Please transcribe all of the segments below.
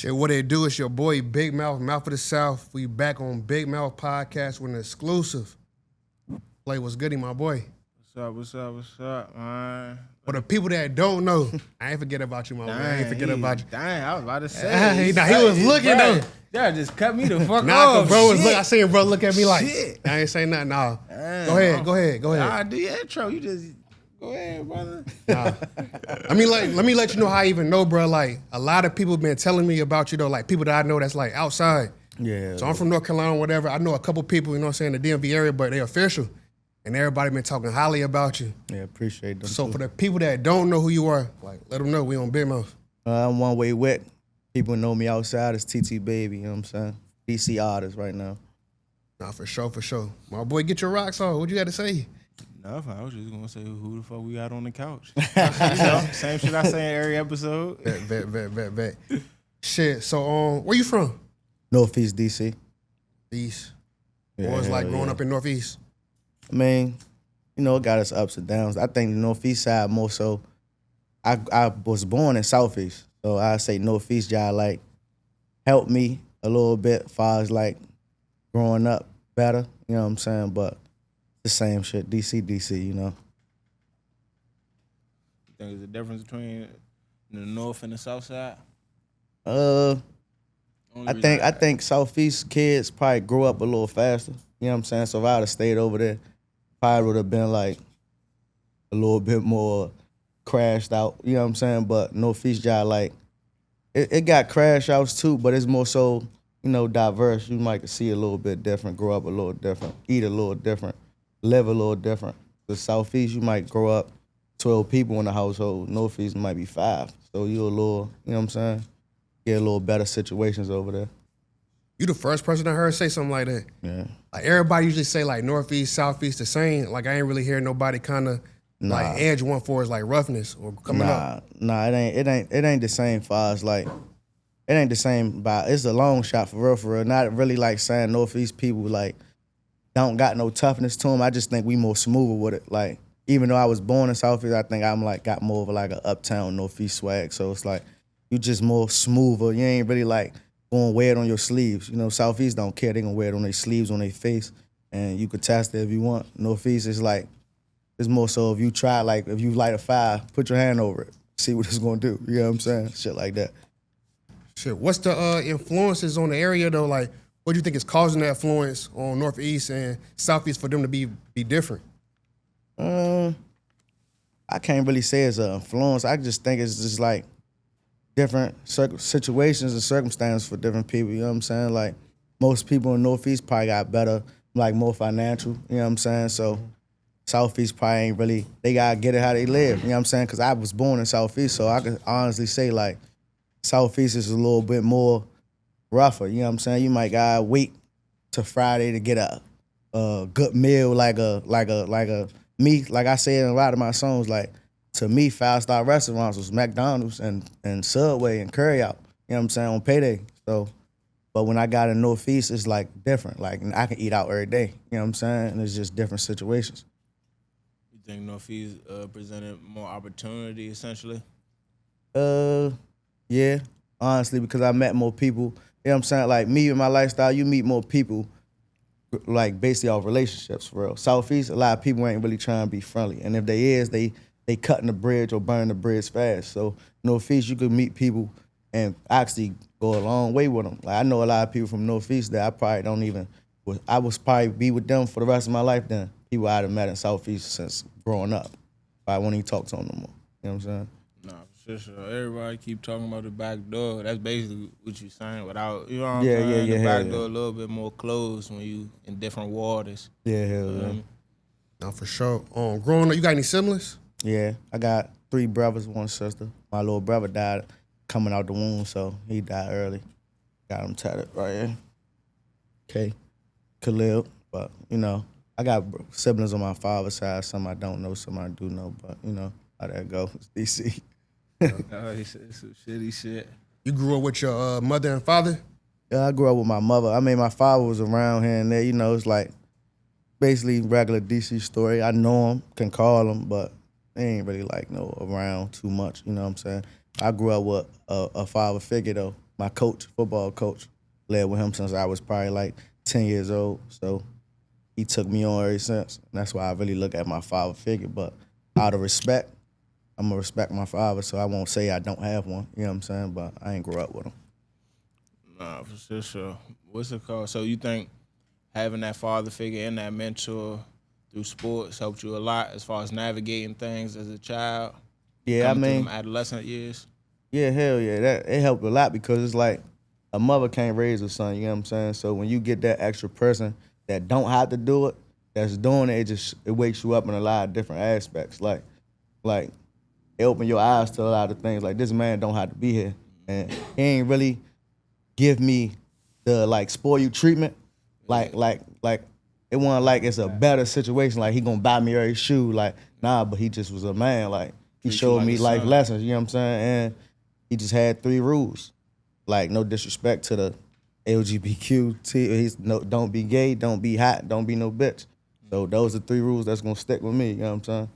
Shit, what it do? It's your boy Big Mouth, Mouth of the South. We back on Big Mouth Podcast with an exclusive. Play what's goody, my boy. What's up, man? For the people that don't know, I ain't forget about you, my boy. I ain't forget about you. Dang, I was about to say. He was looking though. Yeah, just cut me the fuck Nah, off. bro was look. I seen bro look at me like, Shit. I ain't saying nothing. Nah, Damn. go ahead. Nah, do your intro. You just go ahead, brother. Nah. Let me let you know how I even know, bro. Like a lot of people been telling me about you though, like people that I know that's like outside. Yeah. So I'm from North Carolina, whatever. I know a couple people, you know what I'm saying, the DMV area, but they official. And everybody been talking highly about you. Yeah, appreciate them. So for the people that don't know who you are, like let them know we on Big Mouth. I'm one way wet. People know me outside as TT Baby, you know what I'm saying? DC artist right now. Nah, for sure. My boy, get your rocks on. What you got to say? Nothing. I was just gonna say who the fuck we got on the couch. You know, same shit I say in every episode. Bet. Shit. So where you from? Northeast DC. East. Yeah, Or it's like growing yeah. up in Northeast. I mean, you know, it got its ups and downs. I think the Northeast side more so. I was born in Southeast, so I say Northeast y'all like helped me a little bit as far as like growing up better, you know what I'm saying? But the same shit, DC, you know. You think there's a difference between the north and the south side? I think Southeast kids probably grew up a little faster. You know what I'm saying? So if I would have stayed over there, probably would have been like a little bit more crashed out. You know what I'm saying? But Northeast y'all like it got crash outs too, but it's more so, you know, diverse. You might see a little bit different, grow up a little different, eat a little different, live a little different. The Southeast, you might grow up 12 people in the household. Northeast might be 5. So you a little, you know what I'm saying? Get a little better situations over there. You the first person I heard say something like that. Yeah. Like everybody usually say like Northeast, Southeast the same. Like I ain't really hear nobody kind of like edge one for is like roughness or coming up. Nah, it ain't the same far as like it ain't the same but it's a long shot for real. Not really like saying Northeast people like don't got no toughness to them. I just think we more smoother with it. Like even though I was born in Southeast, I think I'm like got more of like a uptown Northeast swag. So it's like you just more smoother. You ain't really like going wear it on your sleeves. You know, Southeast don't care. They gonna wear it on their sleeves, on their face, and you could test it if you want. Northeast is like, it's more so if you try, like if you light a fire, put your hand over it, see what it's gonna do. You know what I'm saying? Shit like that. Shit, what's the influences on the area though? Like, what do you think is causing that influence on Northeast and Southeast for them to be different? I can't really say it's an influence. I just think it's just like different situations and circumstances for different people, you know what I'm saying? Like, most people in Northeast probably got better, like more financial, you know what I'm saying? So, Southeast probably ain't really, they gotta get it how they live, you know what I'm saying? Because I was born in Southeast, so I can honestly say, like, Southeast is a little bit more rougher, you know what I'm saying? You might gotta wait till Friday to get a good meal, like me, like I say in a lot of my songs, like, to me, 5-star restaurants was McDonald's and Subway and Curryout, you know what I'm saying, on payday. So, but when I got in Northeast, it's like different. Like I can eat out every day, you know what I'm saying? And it's just different situations. You think Northeast presented more opportunity, essentially? Yeah, honestly, because I met more people, you know what I'm saying? Like me and my lifestyle, you meet more people, like basically off relationships, for real. Southeast, a lot of people ain't really trying to be friendly. And if they is, they cutting the bridge or burning the bridge fast. So Northeast, you could meet people and actually go a long way with them. Like I know a lot of people from Northeast that I probably don't even, I was probably be with them for the rest of my life then. People I'd have met in Southeast since growing up. But I won't even talk to them no more. You know what I'm saying? Nah, for sure. Everybody keep talking about the back door. That's basically what you're saying without, you know what I'm saying? The back door a little bit more closed when you in different waters. Yeah, hell yeah. Nah, for sure. Growing up, you got any siblings? Yeah, I got 3 brothers, 1 sister. My little brother died coming out the womb, so he died early. Got him tatted right here. Okay, Khalil. But, you know, I got siblings on my father's side. Some I don't know, some I do know. But, you know, how that go. It's DC. Oh, he said some shitty shit. You grew up with your mother and father? Yeah, I grew up with my mother. I mean, my father was around here and there. You know, it's like basically regular DC story. I know him, can call him, but they ain't really like around too much, you know what I'm saying? I grew up with a father figure though, my coach, football coach, led with him since I was probably like 10 years old. So he took me on ever since. And that's why I really look at my father figure. But out of respect, I'm going to respect my father, so I won't say I don't have one. You know what I'm saying? But I ain't grew up with him. Nah, for sure. What's it called? So you think having that father figure and that mentor through sports helped you a lot as far as navigating things as a child? Yeah, I mean, them adolescent years. Yeah, hell yeah. It helped a lot because it's like a mother can't raise a son, you know what I'm saying? So when you get that extra person that don't have to do it, that's doing it, it wakes you up in a lot of different aspects. Like it opened your eyes to a lot of things. Like, this man don't have to be here. And he ain't really give me the like spoil you treatment. Like it wasn't like it's a better situation. Like he gonna buy me every shoe. Like, nah, but he just was a man. Like he showed me life lessons, you know what I'm saying? And he just had 3 rules. Like, no disrespect to the LGBTQ. Don't be gay, don't be hot, don't be no bitch. So those are 3 rules that's gonna stick with me, you know what I'm saying?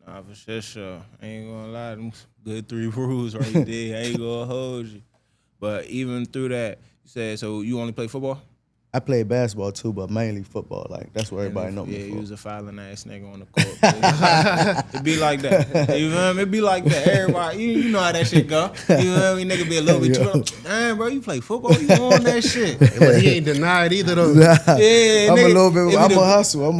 Nah, for sure. I ain't gonna lie, them good 3 rules right there. I ain't gonna hold you. But even through that, you said, so you only play football? I played basketball too, but mainly football. Like, that's what everybody know me for. Yeah, you was a filing ass nigga on the court. It be like that. You know what I mean? It be like that. Everybody, you know how that shit go. You know what I mean? Nigga be a little bit too. Damn, bro, you play football? You on that shit? But he ain't denied either though. Yeah, I'm nigga, a little bit. I'm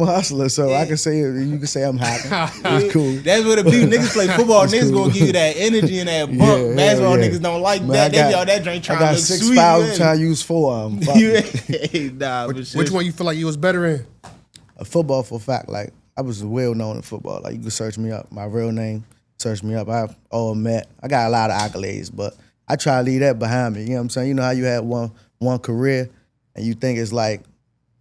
a hustler, so I can say you can say I'm happy. It's cool. That's what it be. Niggas play football. Niggas gonna give you that energy and that bump. Basketball niggas don't like that. They be all that drink trying to look sweet. I got 6 fouls trying to use 4 of them. Nah, which one you feel like you was better in? Football, for a fact. Like, I was well known in football. Like, you can search me up. My real name, search me up. I've all met. I got a lot of accolades, but I try to leave that behind me. You know what I'm saying? You know how you had one career and you think it's like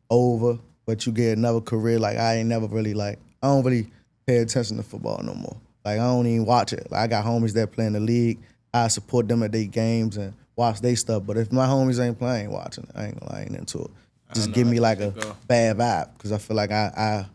over, but you get another career. Like, I ain't never really I don't really pay attention to football no more. Like, I don't even watch it. Like, I got homies that play in the league. I support them at their games and watch their stuff. But if my homies ain't playing, I ain't watching it. I ain't gonna lie, I ain't into it. Just give me like a bad vibe because I feel like I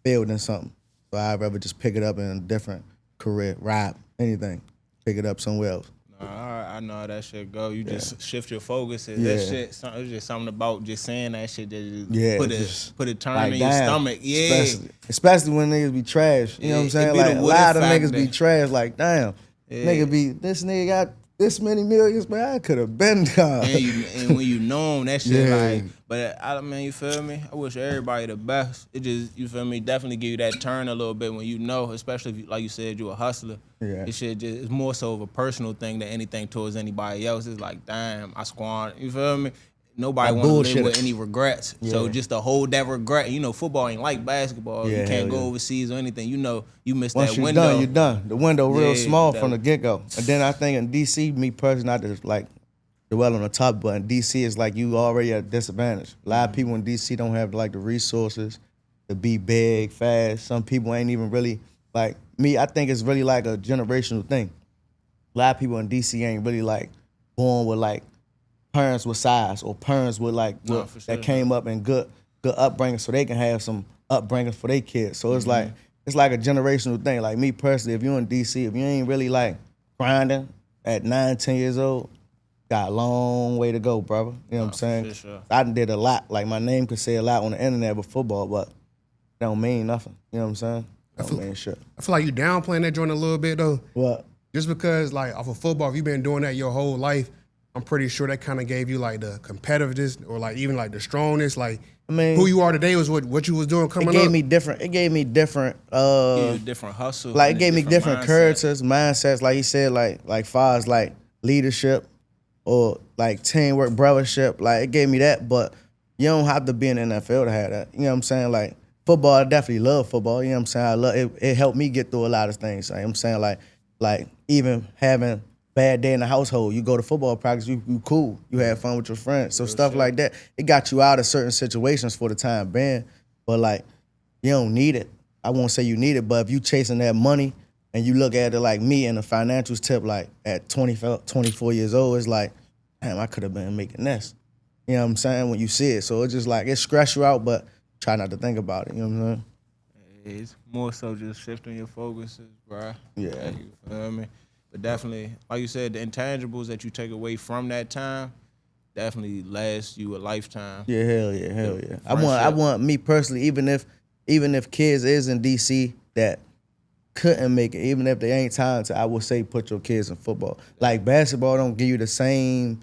failed in something. So I'd rather just pick it up in a different career, rap, anything. Pick it up somewhere else. I know how that shit go. You just shift your focus. That shit, it's just something about just saying that shit that put a turn like, in your stomach. Yeah. Especially when niggas be trash. You know what I'm saying? Like, a lot of niggas be trash. Like, damn, this nigga got this many millions, but I could have been gone. And when you know him, that shit like, but I mean, you feel me? I wish everybody the best. It just, you feel me, definitely give you that turn a little bit when you know, especially if, like you said, you a hustler. Yeah. It shit just, it's more so of a personal thing than anything towards anybody else. It's like, damn, I squandered, you feel me? Nobody want to live with any regrets. Yeah. So just to hold that regret, you know, football ain't like basketball. You can't go overseas or anything. You know, you missed that window. Once you're done. The window real small from the get-go. And then I think in D.C., me personally, not just like dwell on the top, but in D.C. it's like you already at a disadvantage. A lot of people in D.C. don't have like the resources to be big, fast. Some people ain't even really, like me, I think it's really like a generational thing. A lot of people in D.C. ain't really like born with like parents with size or parents with like that came up in good upbringing so they can have some upbringing for their kids. So it's like a generational thing. Like me personally, if you're in DC, if you ain't really like grinding at 9, 10 years old, got a long way to go, brother. You know what I'm saying? Sure. I did a lot. Like my name could say a lot on the internet with football, but it don't mean nothing. You know what I'm saying? Don't mean shit. I feel like you downplaying that joint a little bit though. What? Just because like off of football, if you've been doing that your whole life, I'm pretty sure that kind of gave you like the competitiveness or like even like the strongness. Like, I mean, who you are today was what you was doing coming up. It gave me different. Different hustle. Like it gave me different characters, mindsets. Like he said, like far as like leadership or like teamwork, brothership. Like it gave me that, but you don't have to be in the NFL to have that. You know what I'm saying? Like football, I definitely love football. You know what I'm saying? I love it. It helped me get through a lot of things. You know what I'm saying like even having bad day in the household, you go to football practice, you cool, you have fun with your friends. So stuff like that, it got you out of certain situations for the time being. But like, you don't need it. I won't say you need it, but if you chasing that money and you look at it like me in the financials tip, like at 24 years old, it's like, damn, I could have been making this. You know what I'm saying? When you see it. So it's just like, it stress you out, but try not to think about it. You know what I'm saying? It's more so just shifting your focuses, bro. Yeah. You feel me? But definitely, like you said, the intangibles that you take away from that time definitely last you a lifetime. Yeah, hell yeah. I want me personally, even if kids is in DC that couldn't make it, even if they ain't talented, I would say put your kids in football. Like basketball don't give you the same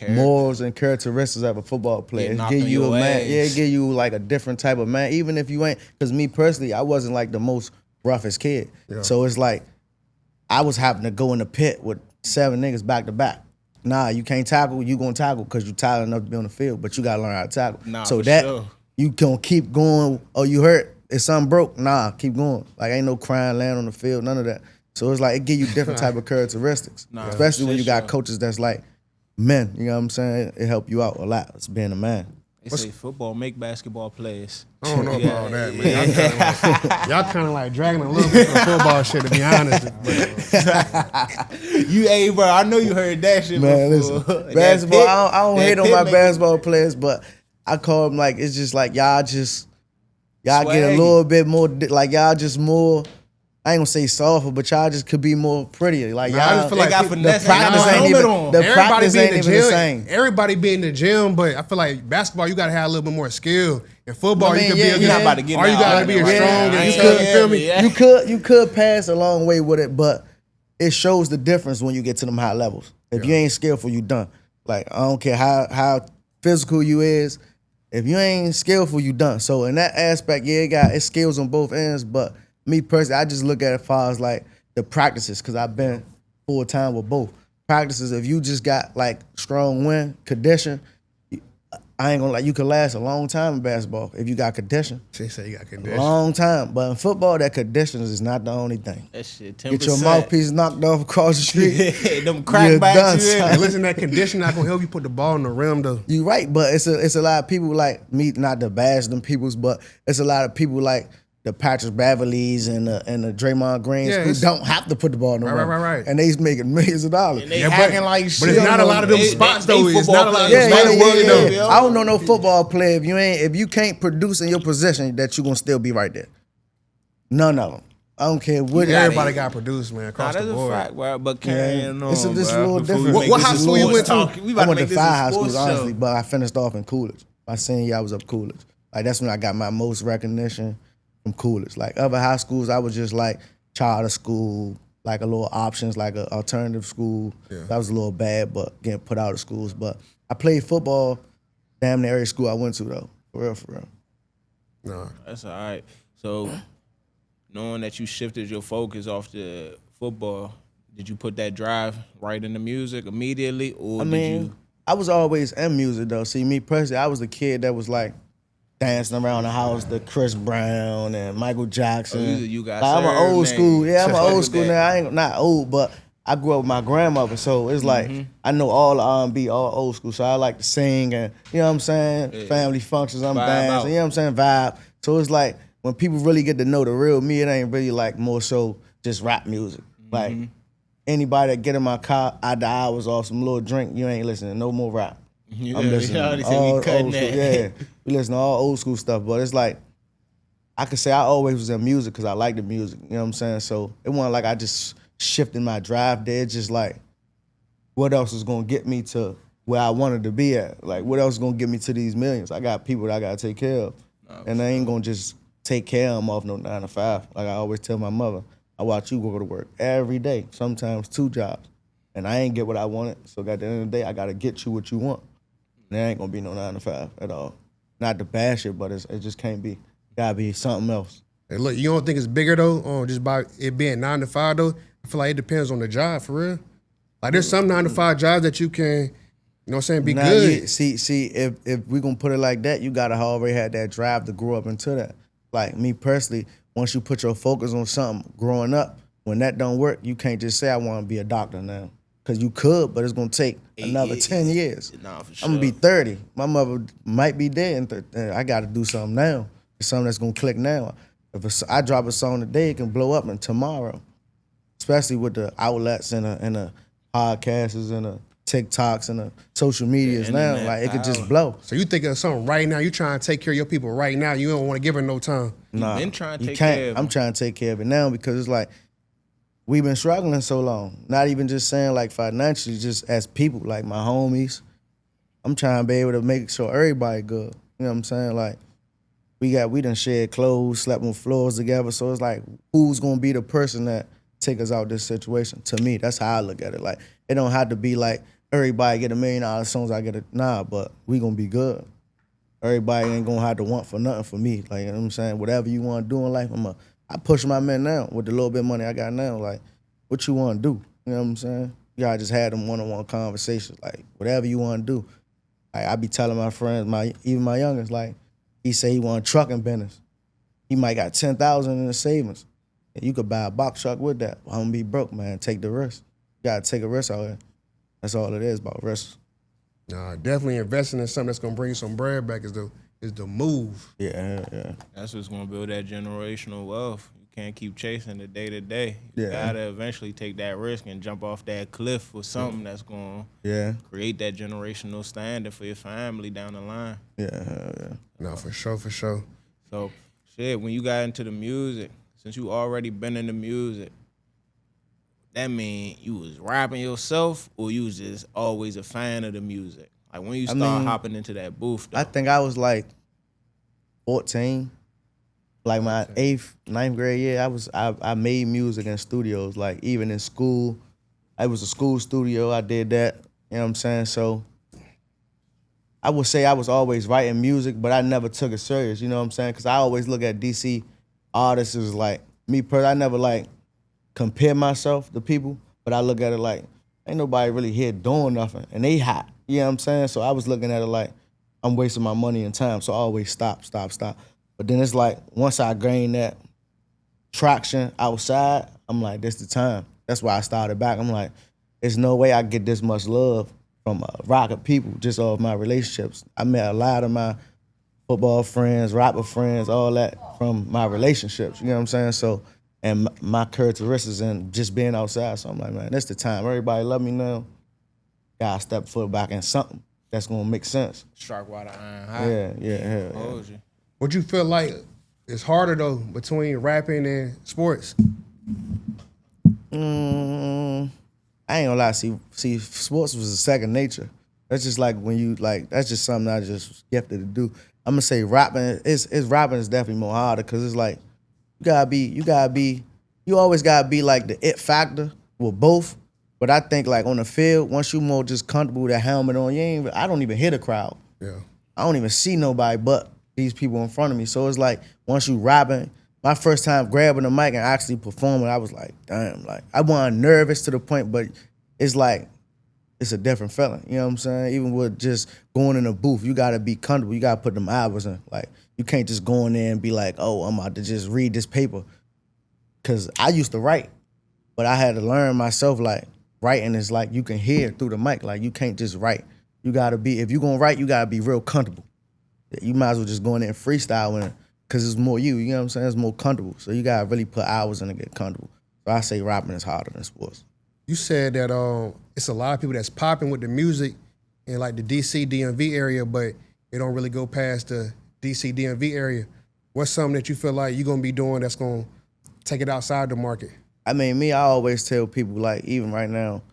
morals and characteristics of a football player. It give you a man, it give you like a different type of man. Even if you ain't, because me personally, I wasn't like the most roughest kid. Yeah. So it's like I was having to go in the pit with 7 niggas back to back. Nah, you can't tackle, you gonna tackle because you talented enough to be on the field, but you gotta learn how to tackle. Nah, so that you gonna keep going, oh you hurt, is something broke? Nah, keep going. Like ain't no crying, land on the field, none of that. So it's like it give you different type of characteristics. Especially when you got coaches that's like men, you know what I'm saying? It help you out a lot. It's being a man. They say football make basketball players. I don't know about that, man. Y'all kind of like dragging a little bit of football shit, to be honest. Hey, bro, I know you heard that shit man, before. Listen, basketball, I don't hate on my basketball players, but I call them like, it's just like y'all get a little bit more, like y'all just more, I ain't gonna say softer, but y'all just could be more prettier. Like y'all, I just feel like the practice ain't even the same. Everybody be in the gym, but I feel like basketball, you gotta have a little bit more skill. In football, you could be you're not about to get or you gotta be strong. You could pass a long way with it, but it shows the difference when you get to them high levels. If you ain't skillful, you done. Like I don't care how physical you is. If you ain't skillful, you done. So in that aspect, it's skills on both ends, but me personally, I just look at it as far as like the practices, because I've been full time with both. Practices, if you just got like strong wind, condition, I ain't gonna lie, you can last a long time in basketball if you got condition. They say you got condition. Long time. But in football, that condition is not the only thing. That shit, 10%. Get your mouthpiece knocked off across the street. Them crackbacks. Hey, listen, that condition not gonna help you put the ball in the rim though. You right, but it's a lot of people like me, not to bash them peoples, but it's a lot of people like the Patrick Beverleys and the Draymond Greens who don't have to put the ball in the rim. Right. And they's making millions of dollars. And they hacking like shit. But it's not a lot of them spots though. It's not a lot of them spots. I don't know no football player if you can't produce in your position that you gonna still be right there. None of them. I don't care what. Everybody got produced, man, across the board. That's a fact, bro. But carrying on, it's just a little different. What high school you went to? I went to 5 high schools, honestly, but I finished off in Coolidge. My senior year, I was up Coolidge. Like that's when I got my most recognition from Coolidge. Like other high schools, I was just like charter school, like a little options, like an alternative school. Yeah. That was a little bad, but getting put out of schools. But I played football, damn near every school I went to though, for real. No, that's all right. So knowing that you shifted your focus off the football, did you put that drive right into music immediately, or did you? I was always in music though. See, me personally, I was the kid that was like dancing around the house, the Chris Brown and Michael Jackson. You got like, I'm an old school. Yeah, I'm an old school now. I ain't not old, but I grew up with my grandmother, so it's like I know all the R&B, all old school. So I like to sing and you know what I'm saying. Yeah. Family functions, I'm dancing. You know what I'm saying, vibe. So it's like when people really get to know the real me, it ain't really like more so just rap music. Like anybody that get in my car after hours off some little drink, you ain't listening no more rap. Yeah, I'm listening all old school. Yeah, we listen to all old school stuff, but it's like I could say I always was in music because I like the music. You know what I'm saying? So it wasn't like I just shifted my drive there. It's just like what else is gonna get me to where I wanted to be at? Like what else is gonna get me to these millions? I got people that I gotta take care of, and I ain't gonna just take care of them off no 9 to 5. Like I always tell my mother, I watch you go to work every day, sometimes 2 jobs, and I ain't get what I wanted. So at the end of the day, I gotta get you what you want. There ain't gonna be no 9 to 5 at all. Not to bash it, but it just can't be. Gotta be something else. Hey, look, you don't think it's bigger though, just by it being 9 to 5 though? I feel like it depends on the job for real. Like there's some 9 to 5 jobs that you can, you know what I'm saying, be good. See, if we gonna put it like that, you gotta already have that drive to grow up into that. Like me personally, once you put your focus on something growing up, when that don't work, you can't just say I wanna be a doctor now. Cause you could, but it's gonna take another 10 years. Nah, for sure. I'm gonna be 30. My mother might be dead, and I gotta do something now. It's something that's gonna click now. If I drop a song today, it can blow up and tomorrow. Especially with the outlets and the podcasts and the TikToks and the social medias now, like it could just blow. So you think of something right now? You trying to take care of your people right now? You don't want to give her no time. Nah, been trying to you take can't. care of I'm trying to take care of it now because it's like we've been struggling so long. Not even just saying like financially, just as people, like my homies. I'm trying to be able to make sure everybody good. You know what I'm saying? Like we done shared clothes, slept on floors together. So it's like, who's gonna be the person that take us out this situation? To me, that's how I look at it. Like it don't have to be like everybody get $1 million as soon as I get it. Nah, but we gonna be good. Everybody ain't gonna have to want for nothing for me. Like, you know what I'm saying? Whatever you want to do in life, I push my men now with the little bit of money I got now. Like, what you want to do? You know what I'm saying? You gotta just have them one-on-one conversations. Like, whatever you want to do. Like, I be telling my friends, even my youngest, like, he say he want a trucking business. He might got 10,000 in the savings. And you could buy a box truck with that. I'm gonna be broke, man. Take the risk. You gotta take a risk out here. That's all it is about risk. Nah, definitely investing in something that's gonna bring you some bread back is the move. Yeah. That's what's gonna build that generational wealth. You can't keep chasing the day to day. You Yeah. gotta eventually take that risk and jump off that cliff with something that's gonna create that generational standard for your family down the line. Yeah. No, for sure. So, shit, when you got into the music, since you already been in the music, that mean you was rapping yourself or you was just always a fan of the music? Like when you start hopping into that booth, though? I think I was like 14. Like my 8th, 9th grade year, I made music in studios. Like even in school, it was a school studio. I did that. You know what I'm saying? So I would say I was always writing music, but I never took it serious. You know what I'm saying? Because I always look at DC artists as like me. I never like compare myself to people, but I look at it like ain't nobody really here doing nothing, and they hot. You know what I'm saying? So I was looking at it like I'm wasting my money and time. So I always stop. But then it's like once I gained that traction outside, I'm like, this the time. That's why I started back. I'm like, there's no way I get this much love from rocker people just off my relationships. I met a lot of my football friends, rapper friends, all that from my relationships. You know what I'm saying? So, and my characteristics and just being outside. So I'm like, man, that's the time. Everybody love me now. Gotta step foot back in something that's gonna make sense. Shark water, iron hot. Yeah. Would you feel like it's harder though between rapping and sports? I ain't gonna lie. See, sports was a second nature. That's just like when you like. That's just something I just gifted to do. I'm gonna say rapping. Rapping is definitely more harder because it's like you always gotta be like the it factor with both. But I think like on the field, once you more just comfortable with that helmet on, I don't even hear the crowd. Yeah. I don't even see nobody but these people in front of me. So it's like once you rapping, my first time grabbing the mic and actually performing, I was like, damn, like I wasn't nervous to the point, but it's like it's a different feeling. You know what I'm saying? Even with just going in a booth, you gotta be comfortable. You gotta put them hours in. Like you can't just go in there and be like, oh, I'm about to just read this paper. Cause I used to write, but I had to learn myself like writing is like you can hear through the mic. Like you can't just write. You gotta be, if you're gonna write, you gotta be real comfortable. You might as well just go in there and freestyle in it, cause it's more you know what I'm saying? It's more comfortable. So you gotta really put hours in to get comfortable. So I say rapping is harder than sports. You said that it's a lot of people that's popping with the music in like the DC DMV area, but they don't really go past the DC DMV area. What's something that you feel like you're gonna be doing that's gonna take it outside the market? I mean, me, I always tell people, like, even right now,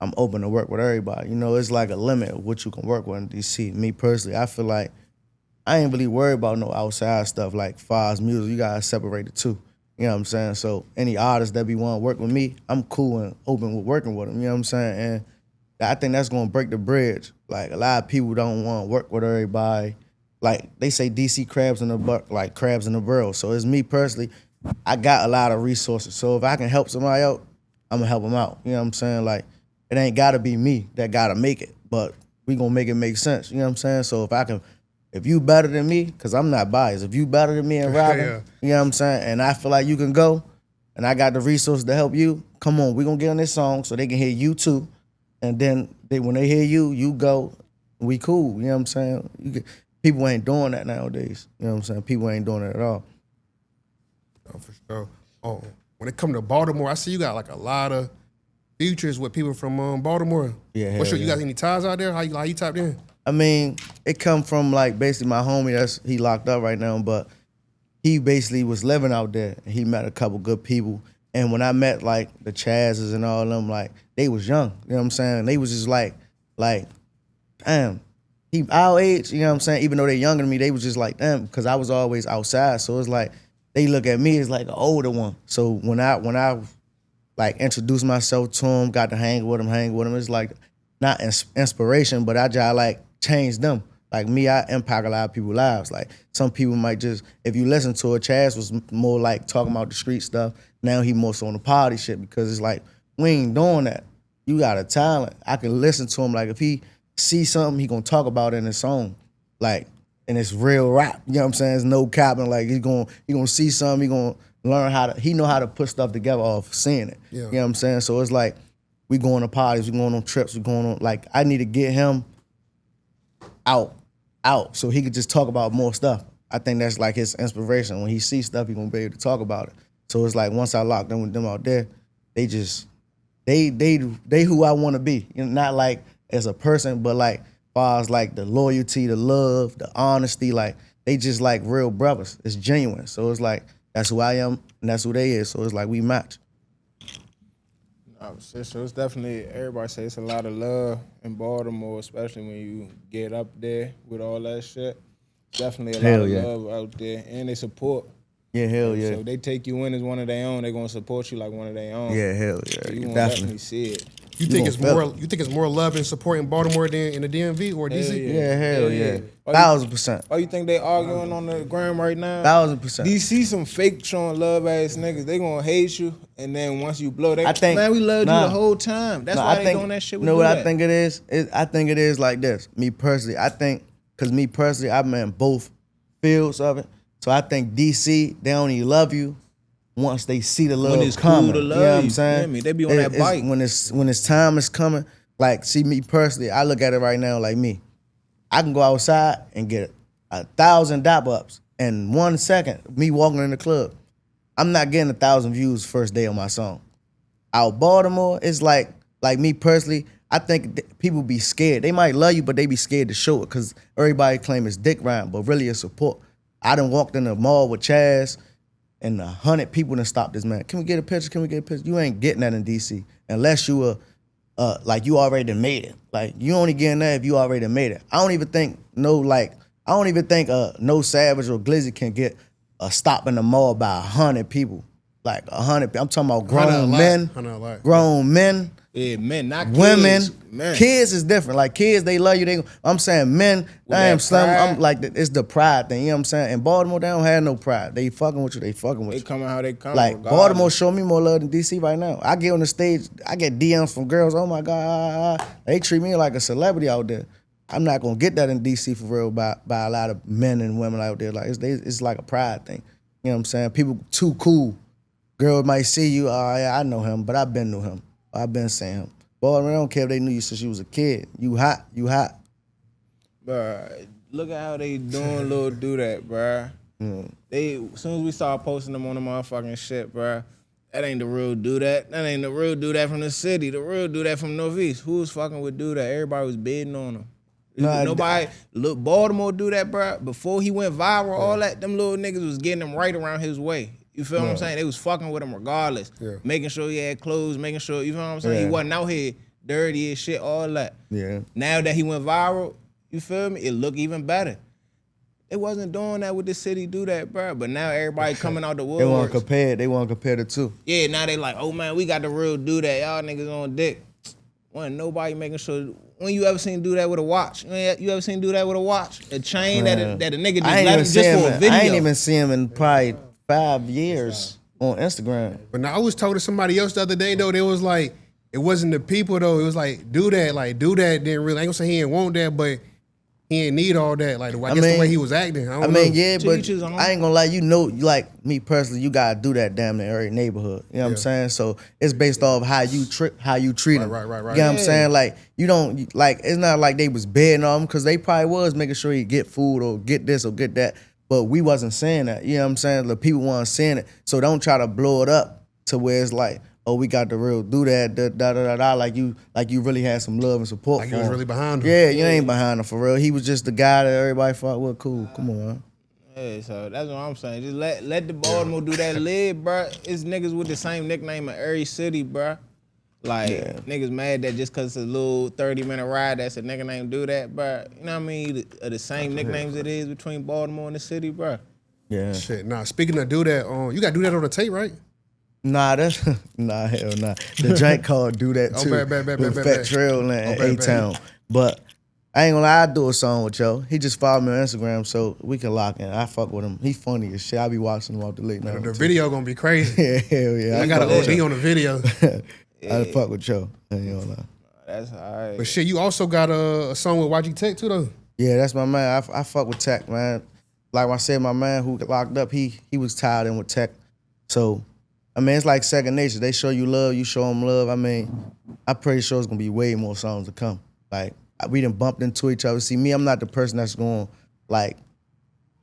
I'm open to work with everybody. You know, it's like a limit of what you can work with in DC. Me personally, I feel like I ain't really worried about no outside stuff like far as music. You gotta separate the two. You know what I'm saying? So any artists that be want to work with me, I'm cool and open with working with them. You know what I'm saying? And I think that's gonna break the bridge. Like a lot of people don't want to work with everybody. Like they say DC crabs in the buck, like crabs in the barrel. So it's me personally, I got a lot of resources. So if I can help somebody out, I'm gonna help them out. You know what I'm saying? Like it ain't gotta be me that gotta make it, but we gonna make it make sense. You know what I'm saying? So if you better than me, cause I'm not biased, if you better than me in rapping, you know what I'm saying? And I feel like you can go, and I got the resources to help you, come on, we gonna get on this song so they can hear you too. And then when they hear you, you go, we cool. You know what I'm saying? People ain't doing that nowadays. You know what I'm saying? People ain't doing it at all. Oh, for sure. Oh, when it come to Baltimore, I see you got like a lot of features with people from Baltimore. Yeah. What's you got any ties out there? How you tapped in? I mean, it come from like basically my homie he locked up right now, but he basically was living out there and he met a couple good people And when I met like the Chazes and all of them, like they was young, you know what I'm saying? They was just like, damn, he our age, you know what I'm saying? Even though they younger than me, they was just like, damn, because I was always outside. So it's like they look at me as like an older one. So when I like introduced myself to them, got to hang with them, it's like not inspiration, but I just like changed them. Like me, I impact a lot of people's lives. Like some people might just, if you listen to it, Chaz was more like talking about the street stuff. Now he more so on the party shit because it's like, we ain't doing that. You got a talent. I can listen to him. Like if he see something, he gonna talk about it in his song. Like, and it's real rap. You know what I'm saying? It's no capping. Like he gonna see something, he gonna learn he know how to put stuff together off seeing it. Yeah. You know what I'm saying? So it's like, we going to parties, we going on trips, we going on, like I need to get him out so he could just talk about more stuff. I think that's like his inspiration. When he sees stuff, he gonna be able to talk about it. So it's like once I lock them with them out there, they just they who I want to be. You know, not like as a person, but like as far as like the loyalty, the love, the honesty, like they just like real brothers. It's genuine. So it's like that's who I am and that's who they is. So it's like we match. So it's definitely, everybody say it's a lot of love in Baltimore, especially when you get up there with all that shit. Definitely a lot of love out there, and they support. Yeah, hell yeah. So they take you in as one of their own. They're gonna support you like one of their own. Yeah, hell yeah. So you gonna definitely see it. You think it's more love and support in Baltimore than in the DMV or DC? Yeah, hell yeah. 1000%. Oh, you think they arguing on the gram right now? 1000%. DC some fake showing love ass niggas. They gonna hate you, and then once you blow, I think, man, we loved you the whole time. That's why they doing that shit. You know what I think it is? I think it is like this. Me personally, I think, because me personally, I'm in both fields of it. So I think DC, they only love you once they see the love when it's coming. Cool to love you know what I'm you. saying? They be on that bike. When it's time is coming, like, see me personally, I look at it right now like me. I can go outside and get 1,000 dap ups in 1 second, me walking in the club. I'm not getting 1,000 views first day on my song. Out Baltimore, it's like me personally, I think people be scared. They might love you, but they be scared to show it because everybody claim it's dick rhyme, but really it's support. I done walked in the mall with Chaz and 100 people done stopped this man. Can we get a picture? Can we get a picture? You ain't getting that in DC unless you like you already done made it. Like you only getting that if you already done made it. I don't even think No Savage or Glizzy can get a stop in the mall by 100 people. Like 100 people. I'm talking about grown men. Yeah, men, not women. kids. Men. Kids is different. Like kids, they love you. I'm saying men, damn son, I'm like, it's the pride thing. You know what I'm saying? In Baltimore, they don't have no pride. They fucking with you. They coming how they come. Like regardless. Baltimore show me more love than DC right now. I get on the stage, I get DMs from girls. Oh my God, they treat me like a celebrity out there. I'm not gonna get that in DC for real by a lot of men and women out there. Like it's like a pride thing. You know what I'm saying? People too cool. Girl might see you. Oh yeah, I know him, but I've been knew him. I've been saying him. Boy, I don't care if they knew you since you was a kid. You hot. Bruh, look at how they doing little do that, bruh. They, as soon as we start posting them on the motherfucking shit, bruh, that ain't the real do that. That ain't the real do that from the city. The real do that from Northeast. Who was fucking with do that? Everybody was bidding on them. Nobody, look, Baltimore do that, bruh. Before he went viral, all that, them little niggas was getting him right around his way. You feel what I'm saying? They was fucking with him regardless. Yeah. Making sure he had clothes, making sure, you feel what I'm saying? He wasn't out here dirty as shit, all that. Yeah. Now that he went viral, you feel me? It look even better. They wasn't doing that with the city do that, bro. But now everybody coming out the woodworks. They want to compare the two. Yeah, now they like, oh man, we got the real do that. Y'all niggas on dick. When nobody making sure. When you ever seen do that with a watch? You ever seen do that with a watch? A chain that a nigga just left just for a video. I ain't even see him in probably 5 years on Instagram. But now I was told to somebody else the other day though, they was like, it wasn't the people though. It was like, do that didn't really. I ain't gonna say he didn't want that, but he didn't need all that. Like I guess the way he was acting. I mean, yeah, but I ain't gonna lie. You know, like me personally, you gotta do that damn near every neighborhood. You know what I'm saying? So it's based off how you treat them. Right. You know what I'm saying? Like you don't like. It's not like they was bedding on him because they probably was making sure he get food or get this or get that. But we wasn't saying that. You know what I'm saying? The people weren't saying it. So don't try to blow it up to where it's like, oh, we got the real do that, like you really had some love and support. Like you was really behind him. Yeah, you ain't behind him for real. He was just the guy that everybody thought, well, cool, come on. Yeah, so that's what I'm saying. Just let the Baltimore do that lid, bro. It's niggas with the same nickname in every city, bro. Like, niggas mad that just cause it's a little 30-minute ride, that's a nigga name do that, bro. You know what I mean? The same nicknames it is between Baltimore and the city, bro. Yeah. Shit, nah. Speaking of do that, you got to do that on the tape, right? Nah, that's nah, hell nah. The joint called Do That Too with Fat Trail and A-Town. But I ain't gonna lie, I do a song with Joe. He just followed me on Instagram so we can lock in. I fuck with him. He funny as shit. I be watching him off the late night. The video gonna be crazy. Yeah, hell yeah. I got an OD on the video. I fuck with Joe. I ain't gonna lie. That's all right. But shit, you also got a song with YG Tech too, though. Yeah, that's my man. I fuck with Tech, man. Like I said, my man who got locked up, he was tied in with Tech. So, I mean, it's like second nature. They show you love, you show them love. I mean, I'm pretty sure it's gonna be way more songs to come. Like, we done bumped into each other. See, me, I'm not the person that's gonna, like,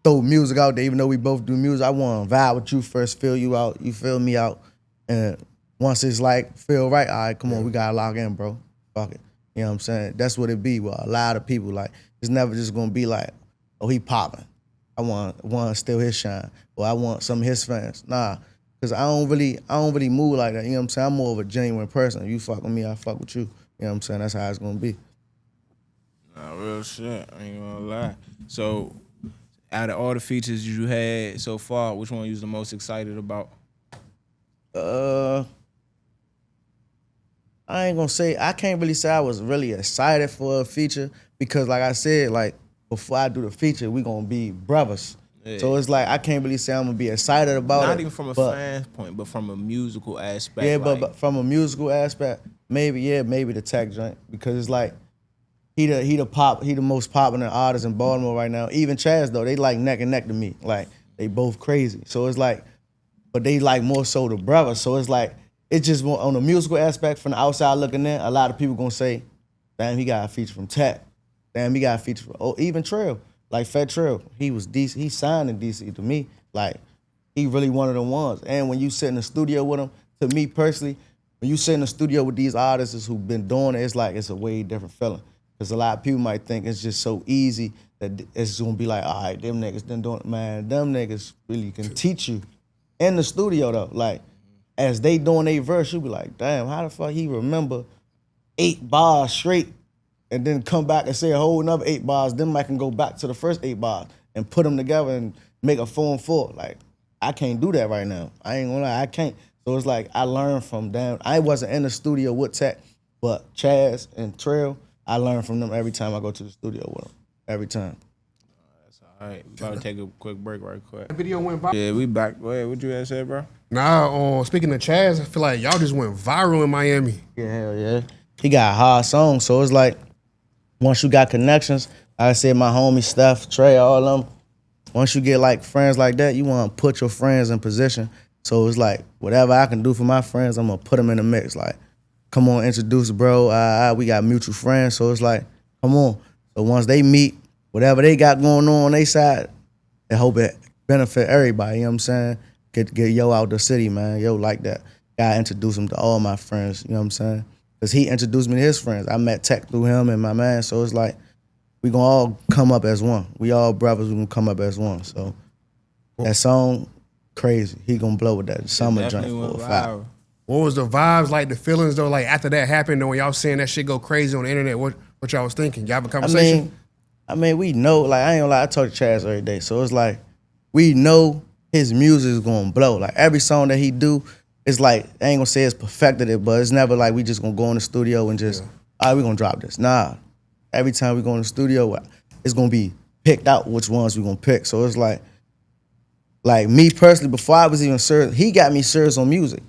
throw music out there, even though we both do music. I wanna vibe with you first, feel you out, you feel me out. And once it's like, feel right, all right, come on, we gotta lock in, bro. Fuck it. You know what I'm saying? That's what it be with a lot of people. Like, it's never just gonna be like, oh, he popping. I want to steal his shine. Or I want some of his fans. Nah. Cause I don't really move like that. You know what I'm saying? I'm more of a genuine person. You fuck with me, I fuck with you. You know what I'm saying? That's how it's gonna be. Nah, real shit. I ain't gonna lie. So, out of all the features you had so far, which one you was the most excited about? I ain't gonna say, I can't really say I was really excited for a feature because like I said, like before I do the feature, we gonna be brothers. Yeah. So it's like, I can't really say I'm gonna be excited about it. Not even from a fan point, but from a musical aspect. Yeah, like, but from a musical aspect, maybe the Tech joint because it's like, he the most popular artist in Baltimore right now. Even Chaz though, they like neck and neck to me. Like, they both crazy. So it's like, but they like more so the brothers. So it's like, it's just more on the musical aspect from the outside looking in, a lot of people gonna say, damn, he got a feature from Tech. Damn, he got a feature from, even Trail. Like Fat Trail, he was DC, he signed in DC to me. Like, he really one of the ones. And when you sit in the studio with him, to me personally, when you sit in the studio with these artists who've been doing it, it's like, it's a way different feeling. Because a lot of people might think it's just so easy that it's gonna be like, all right, them niggas done doing it. Man, them niggas really can teach you in the studio though. Like, as they doing their verse, you be like, damn, how the fuck he remember 8 bars straight and then come back and say a whole another 8 bars, then I can go back to the first 8 bars and put them together and make a 4 and 4. Like, I can't do that right now. I ain't gonna lie, I can't. So it's like, I learned from them. I wasn't in the studio with Tech, but Chaz and Trail, I learn from them every time I go to the studio with them. Every time. That's all right. We about to take a quick break right quick. The video went viral. Yeah, we back. Go ahead. What you had said, bro? Nah, speaking of Chaz, I feel like y'all just went viral in Miami. Yeah, hell yeah. He got a hard song, so it's like, once you got connections, like I said, my homie Steph, Trey, all of them, once you get like friends like that, you want to put your friends in position. So it's like, whatever I can do for my friends, I'm going to put them in the mix. Like, come on, introduce bro. We got mutual friends, so it's like, come on. So once they meet, whatever they got going on their side, I hope it benefit everybody, you know what I'm saying? Get yo out the city, man. Yo like that. Gotta introduce him to all my friends, you know what I'm saying? Because he introduced me to his friends. I met Tech through him and my man, so it's like, we gonna all come up as one. We all brothers, we gonna come up as one. So that song, crazy. He gonna blow with that summer joint for a fact. What was the vibes like, the feelings though, like after that happened, and when y'all seeing that shit go crazy on the internet, what y'all was thinking? Y'all have a conversation? I mean, we know, like, I ain't gonna lie, I talk to Chaz every day. So it's like, we know his music is gonna blow. Like, every song that he do, it's like, I ain't gonna say it's perfected it, but it's never like we just gonna go in the studio and just, all right, we gonna drop this. Nah. Every time we go in the studio, it's gonna be picked out which ones we gonna pick. So it's like me personally, before I was even serious, he got me serious on music.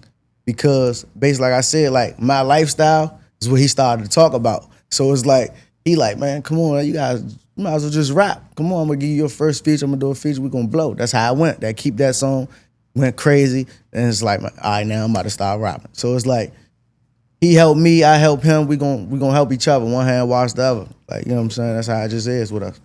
Because basically, like I said, like my lifestyle is what he started to talk about. So it's like, he like, man, come on, you guys might as well just rap. Come on, I'm gonna give you your first feature, I'm gonna do a feature, we gonna blow. That's how I went. That Keep That song went crazy. And it's like, all right, now I'm about to start rapping. So it's like, he helped me, I help him, we gonna help each other. One hand wash the other. Like, you know what I'm saying? That's how it just is with us.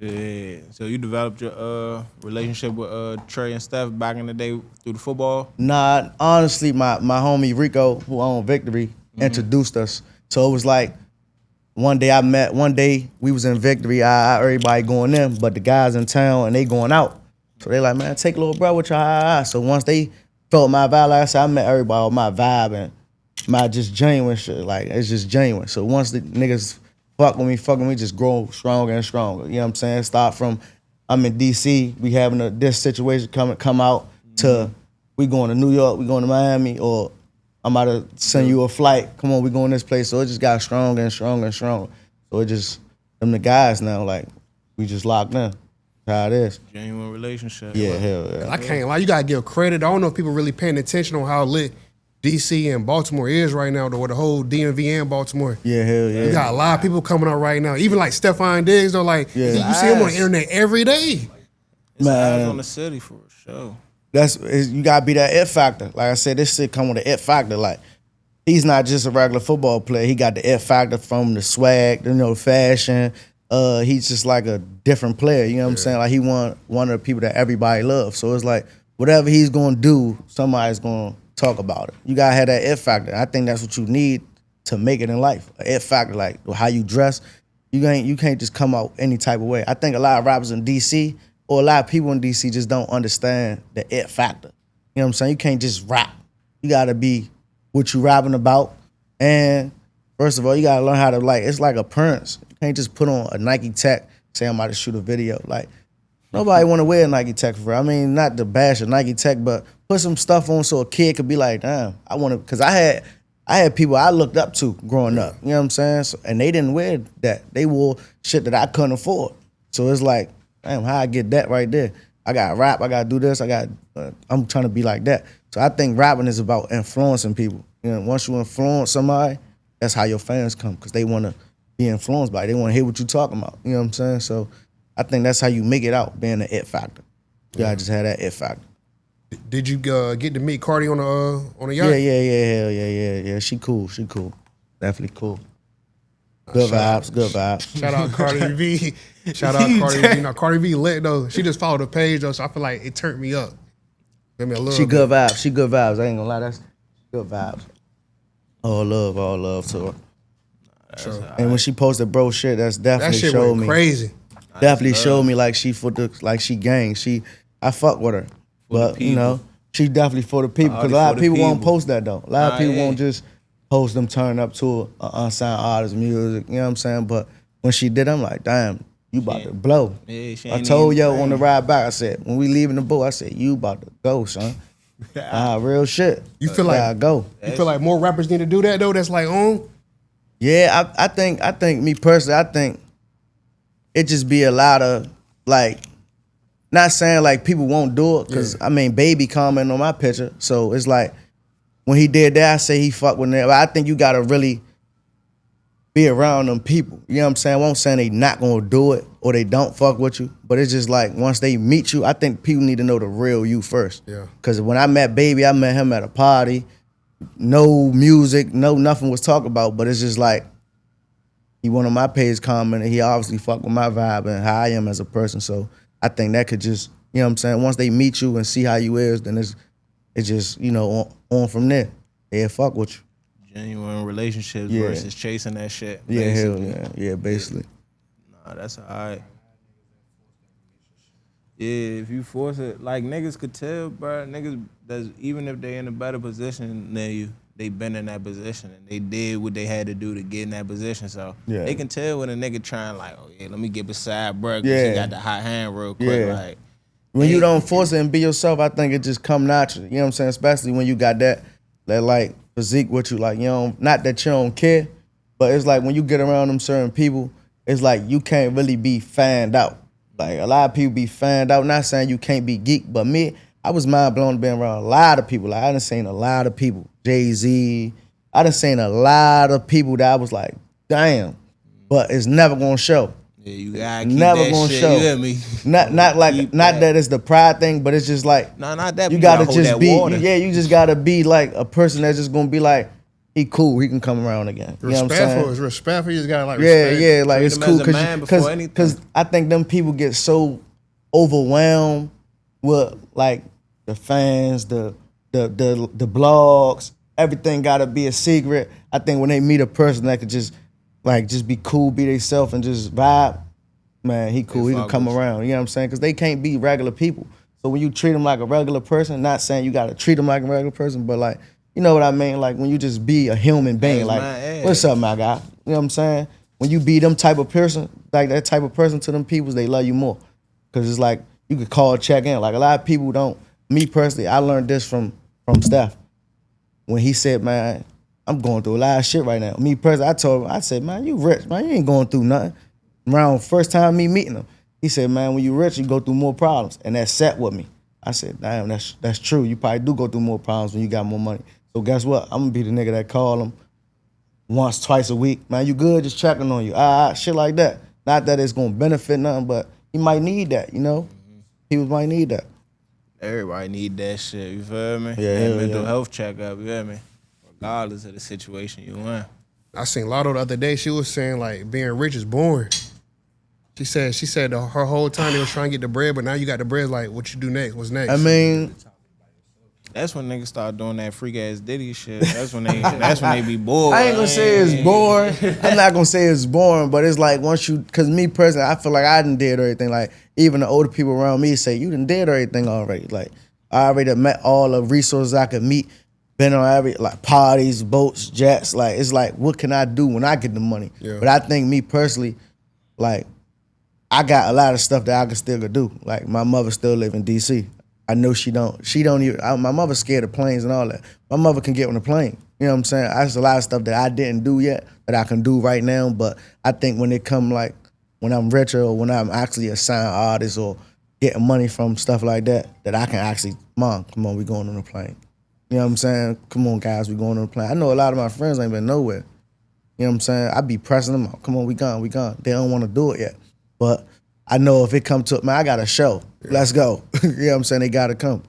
Shit. So you developed your relationship with Trey and Steph back in the day through the football? Nah, honestly, my homie Rico, who owned Victory, introduced us. So it was like, one day we was in Victory, everybody going in, but the guys in town and they going out. So they like, man, take little bro with y'all. So once they felt my vibe, like I said, I met everybody with my vibe and my just genuine shit. Like, it's just genuine. So once the niggas fuck with me, just grow stronger and stronger. You know what I'm saying? Start from, I'm in DC, we having this situation come out to we going to New York, we going to Miami, or I'm about to send you a flight. Come on, we going this place. So it just got stronger and stronger and stronger. So it just, them the guys now, like, we just locked in. How it is. Genuine relationship. Yeah, hell yeah. I can't lie, you gotta give credit. I don't know if people really paying attention on how lit DC and Baltimore is right now, or the whole DMV and Baltimore. Yeah, hell yeah. You got a lot of people coming out right now. Even like Stefon Diggs, though, like you see him on the internet every day. It's eyes on the city for sure. You gotta be that it factor. Like I said, this shit come with the it factor. Like, he's not just a regular football player. He got the it factor from the swag, fashion. He's just like a different player. You know what I'm saying? Like, he one of the people that everybody loves. So it's like, whatever he's gonna do, somebody's gonna talk about it. You gotta have that it factor. I think that's what you need to make it in life. A it factor, like how you dress. You can't just come out any type of way. I think a lot of rappers in DC or a lot of people in DC just don't understand the it factor. You know what I'm saying? You can't just rap. You gotta be what you rapping about. And first of all, you gotta learn how to, like, it's like appearance. You can't just put on a Nike Tech, say I'm about to shoot a video. Like, nobody wanna wear a Nike Tech for real. I mean, not to bash a Nike Tech, but put some stuff on so a kid could be like, damn, I wanna, cause I had people I looked up to growing up. You know what I'm saying? So, and they didn't wear that. They wore shit that I couldn't afford. So it's like, damn, how I get that right there? I got rap, I gotta do this, I'm trying to be like that. So I think rapping is about influencing people. You know, once you influence somebody, that's how your fans come, because they want to be influenced by it. They want to hear what you're talking about. You know what I'm saying? So I think that's how you make it out, being the it factor. You gotta just have that it factor. Did you get to meet Cardi on the yacht? Yeah. She cool. Definitely cool. Good vibes. Shout out Cardi V. Shout out Cardi V. Now, Cardi V lit, though. She just followed the page, though, so I feel like it turned me up. Give me a little She good vibes. I ain't gonna lie, that's good vibes. All love to her. Sure. And when she posted bro shit, that's definitely that shit showed went me. crazy. Definitely showed me like she gang. I fuck with her. But you know, she definitely for the people. Because a lot of people won't post that though. A lot of people won't just post them turn up to an unsigned artist music. You know what I'm saying? But when she did, I'm like, damn, you about to blow. Yeah, I told yo on the ride back, I said, when we leaving the boat, I said, you about to go, son. Real shit. You feel like go. You feel like more rappers need to do that though? That's like Yeah, I think me personally, I think it just be a lot of like, not saying like people won't do it, because I mean, Baby commented on my picture, so it's like when he did that, I say he fucked with them. But I think you gotta really be around them people. You know what I'm saying? I won't say they not gonna do it or they don't fuck with you, but it's just like once they meet you, I think people need to know the real you first. Yeah. Because when I met Baby, I met him at a party. No music, no nothing was talked about, but it's just like he went on my page commenting. He obviously fucked with my vibe and how I am as a person. So I think that could just, you know what I'm saying? Once they meet you and see how you is, then it's just, you know, on from there. They'll fuck with you. Genuine relationships versus chasing that shit. Yeah, basically. hell yeah. Yeah, basically. Nah, that's all right. Yeah, if you force it, like niggas could tell, bro. Niggas, that's even if they in a better position than you, they been in that position and they did what they had to do to get in that position. So they can tell when a nigga trying like, oh yeah, let me get beside bro, because he got the hot hand real quick. Like when you don't force it and be yourself, I think it just come naturally. You know what I'm saying? Especially when you got that like physique with you, like you know, not that you don't care, but it's like when you get around them certain people, it's like you can't really be fanned out. Like a lot of people be fanned out. Not saying you can't be geek, but me, I was mind blown being around a lot of people. Like I done seen a lot of people. Jay-Z. I done seen a lot of people that I was like, damn, but it's never gonna show. Yeah, you gotta keep never that gonna shit, show. you hear me? Not that it's the pride thing, but it's just like no, not that. You gotta hold just that be water. you just gotta be like a person that's just gonna be like, he cool, he can come around again. You know what I'm saying? Respectful. You just gotta like respect. Yeah, like it's Treat cool him as a man before anything. because I think them people get so overwhelmed with like the fans, the blogs, everything gotta be a secret. I think when they meet a person that could just like just be cool, be themselves, and just vibe, man, he cool. He can come around. You know what I'm saying? Because they can't be regular people. So when you treat them like a regular person, not saying you gotta treat them like a regular person, but like, you know what I mean? Like when you just be a human being, like, what's up, my guy? You know what I'm saying? When you be them type of person, like that type of person to them people, they love you more. Cause it's like you could call, check in. Like a lot of people don't. Me personally, I learned this from Steph. When he said, man, I'm going through a lot of shit right now. Me personally, I told him, I said, man, you rich, man, you ain't going through nothing. Around first time me meeting him, he said, man, when you rich, you go through more problems. And that set with me. I said, damn, that's true. You probably do go through more problems when you got more money. So guess what? I'm gonna be the nigga that call him once, twice a week. Man, you good? Just checking on you. Shit like that. Not that it's gonna benefit nothing, but you might need that, you know? People might need that. Everybody need that shit, you feel me? Yeah, that mental health checkup, you feel me? Regardless of the situation you in. I seen Lotto the other day. She was saying like being rich is boring. She said her whole time they was trying to get the bread, but now you got the bread. Like, what you do next? What's next? I mean, that's when niggas start doing that freak ass Diddy shit. That's when they be bored. I ain't gonna say it's boring. I'm not gonna say it's boring, but it's like once you, cause me personally, I feel like I done did everything. Like even the older people around me say, you done did everything already. Like I already met all the resources I could meet. Been on every like parties, boats, jets. Like it's like, what can I do when I get the money? Yeah. But I think me personally, like I got a lot of stuff that I can still do. Like my mother still live in DC. I know she don't even, my mother's scared of planes and all that. My mother can get on a plane. You know what I'm saying? There's a lot of stuff that I didn't do yet that I can do right now. But I think when it come like, when I'm richer or when I'm actually a signed artist or getting money from stuff like that, that I can actually, Mom, come on, we going on a plane. You know what I'm saying? Come on, guys, we going on a plane. I know a lot of my friends ain't been nowhere. You know what I'm saying? I be pressing them out. Come on, we gone. They don't want to do it yet. But I know if it come to, man, I got a show. Yeah. Let's go. You know what I'm saying? They got to come.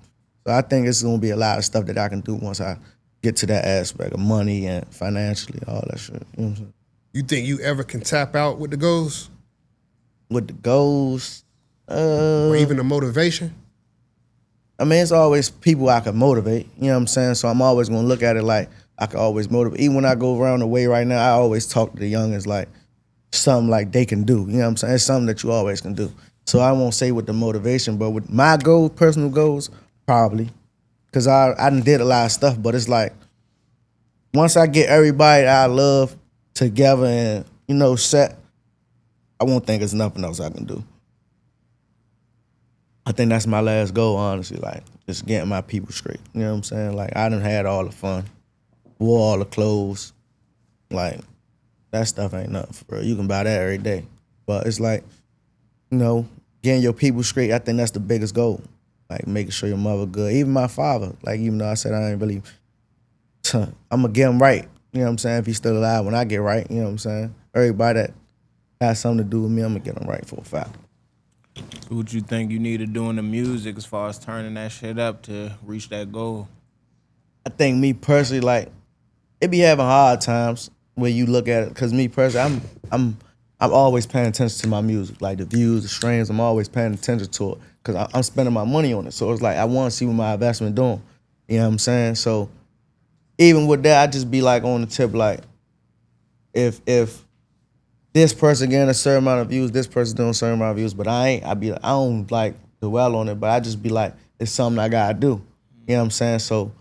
So I think it's going to be a lot of stuff that I can do once I get to that aspect of money and financially, all that shit. You know what I'm saying? You think you ever can tap out with the goals? With the goals? Or even the motivation? I mean, it's always people I can motivate. You know what I'm saying? So I'm always going to look at it like I can always motivate. Even when I go around the way right now, I always talk to the youngins like something like they can do. You know what I'm saying? It's something that you always can do. So I won't say with the motivation, but with my goals, personal goals, probably. Because I done did a lot of stuff, but it's like once I get everybody that I love together and, you know, set, I won't think there's nothing else I can do. I think that's my last goal, honestly, like just getting my people straight. You know what I'm saying? Like I done had all the fun, wore all the clothes. Like that stuff ain't nothing for real. You can buy that every day. But it's like, you know, getting your people straight, I think that's the biggest goal. Like making sure your mother good. Even my father, like even though I said I ain't really, I'm gonna get him right. You know what I'm saying? If he's still alive when I get right, you know what I'm saying? Everybody that has something to do with me, I'm gonna get him right for a fact. So what you think you need to do in the music as far as turning that shit up to reach that goal? I think me personally, like, it be having hard times where you look at it, cause me personally, I'm always paying attention to my music, like the views, the streams. I'm always paying attention to it, cause I'm spending my money on it. So it's like I want to see what my investment doing. You know what I'm saying? So even with that, I just be like on the tip, like if this person getting a certain amount of views, this person doing a certain amount of views, but I don't like dwell on it, but I just be like, it's something I gotta do. You know what I'm saying? So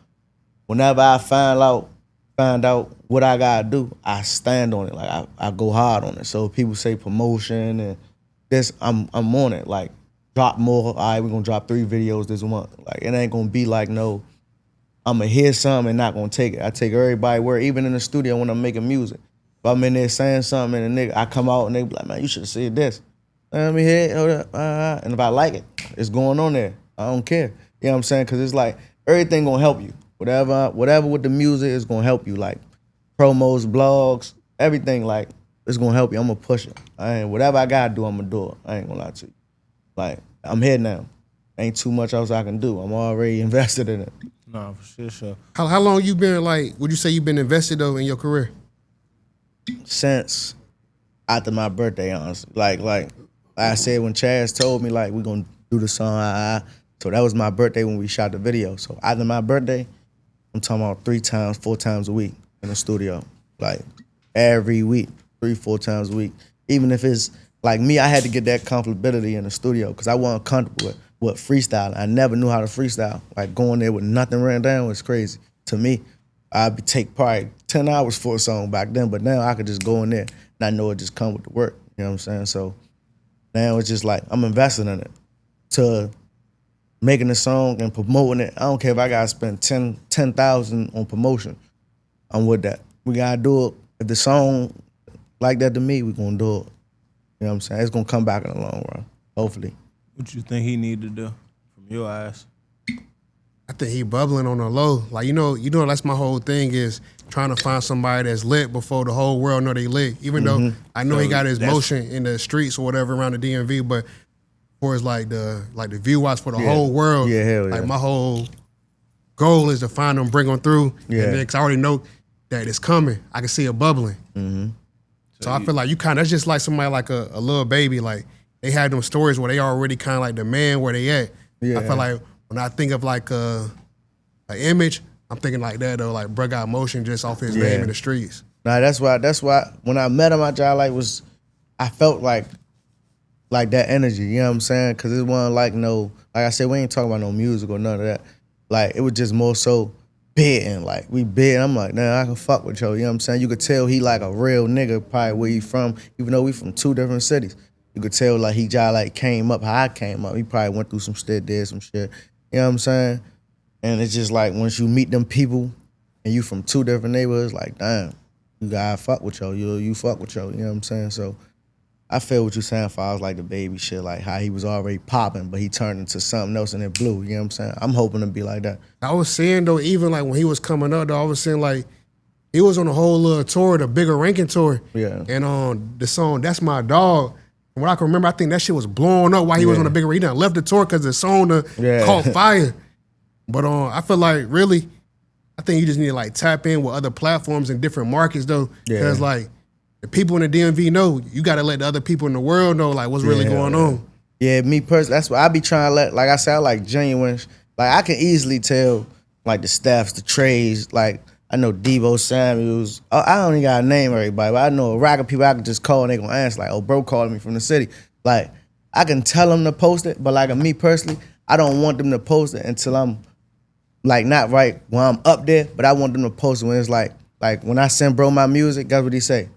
whenever I find out what I gotta do, I stand on it. Like I go hard on it. So if people say promotion and this, I'm on it. Like drop more. All right, we're gonna drop 3 videos this month. Like it ain't gonna be like no, I'm gonna hear something and not gonna take it. I take everybody where, even in the studio when I'm making music. If I'm in there saying something and a nigga, I come out and they be like, man, you should have said this. Let me hear it, hold up. And if I like it, it's going on there. I don't care. You know what I'm saying? Because it's like, everything gonna help you. Whatever with the music is gonna help you. Like promos, blogs, everything, like, it's gonna help you. I'm gonna push it. Whatever I gotta do, I'm gonna do it. I ain't gonna lie to you. Like, I'm here now. Ain't too much else I can do. I'm already invested in it. No, for sure. How long you been, like, would you say you been invested though in your career? Since after my birthday, honestly. Like I said, when Chaz told me, like, we're gonna do the song, so that was my birthday when we shot the video. So after my birthday, I'm talking about 3 times, 4 times a week in the studio, like every week. 3-4 times a week. Even if it's like me, I had to get that comfortability in the studio because I wasn't comfortable with freestyling. I never knew how to freestyle. Like going there with nothing written down was crazy. To me, I'd take probably 10 hours for a song back then, but now I could just go in there and I know it just come with the work. You know what I'm saying? So now it's just like I'm investing in it to making the song and promoting it. I don't care if I gotta spend 10,000 on promotion. I'm with that. We gotta do it. If the song like that to me, we gonna do it. You know what I'm saying? It's gonna come back in the long run, hopefully. What you think he need to do from your eyes? I think he bubbling on the low. Like, you know, that's my whole thing is trying to find somebody that's lit before the whole world know they lit. Even though I know he got his motion in the streets or whatever around the DMV, but for as like the view watch for the whole world, hell yeah. like my whole goal is to find them, bring them through, and then 'cause I already know that it's coming. I can see it bubbling. So I feel like you kind of, that's just like somebody like a little baby. Like they had them stories where they already kind of like the man where they at. I feel like when I think of like an image, I'm thinking like that though. Like bro got motion just off his name in the streets. Nah, that's why when I met him, I felt like that energy. You know what I'm saying? Because it wasn't like like I said, we ain't talking about no music or none of that. Like it was just more so bidding. Like we bid. I'm like, nah, I can fuck with you. You know what I'm saying? You could tell he like a real nigga, probably where he from, even though we from 2 different cities. You could tell like he just like came up how I came up. He probably went through some shit, did some shit. You know what I'm saying? And it's just like once you meet them people and you from 2 different neighborhoods, like damn, you gotta fuck with yo. You fuck with yo. You know what I'm saying? So I feel what you're saying as far as like the baby shit, like how he was already popping, but he turned into something else and it blew. You know what I'm saying? I'm hoping to be like that. I was saying though, even like when he was coming up though, I was saying like he was on the whole little tour, the bigger ranking tour. Yeah. And the song "That's My Dog," from what I can remember, I think that shit was blowing up while he was on the bigger. He done left the tour because the song caught fire. But I feel like really, I think you just need to like tap in with other platforms in different markets though, because like the people in the DMV know you got to let the other people in the world know like what's really going on. Yeah, me personally, that's what I be trying to let. Like I said, I like genuine. Like I can easily tell like the staffs, the trades. Like I know Devo Samuels. I don't even gotta name everybody, but I know a rack of people I can just call and they gonna answer. Like, oh, bro calling me from the city. Like I can tell them to post it, but like me personally, I don't want them to post it until I'm like not right when I'm up there. But I want them to post it when it's like when I send bro my music. Guess what he say?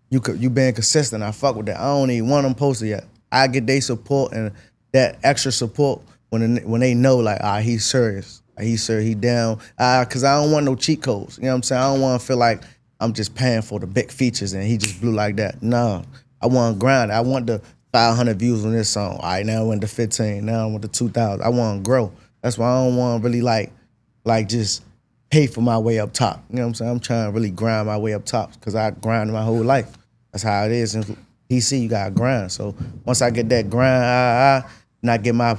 You being consistent. I fuck with that. I don't even want them posted yet. I get their support and that extra support when they know like, he's serious. He's serious. He down. Cause I don't want no cheat codes. You know what I'm saying? I don't want to feel like I'm just paying for the big features and he just blew like that. No, I want to grind. I want the 500 views on this song. All right, now I went to 15. Now I went to 2,000. I want to grow. That's why I don't want to really like just pay for my way up top. You know what I'm saying? I'm trying to really grind my way up top because I grind my whole life. That's how it is. In DC, you got to grind. So once I get that grind, and I get my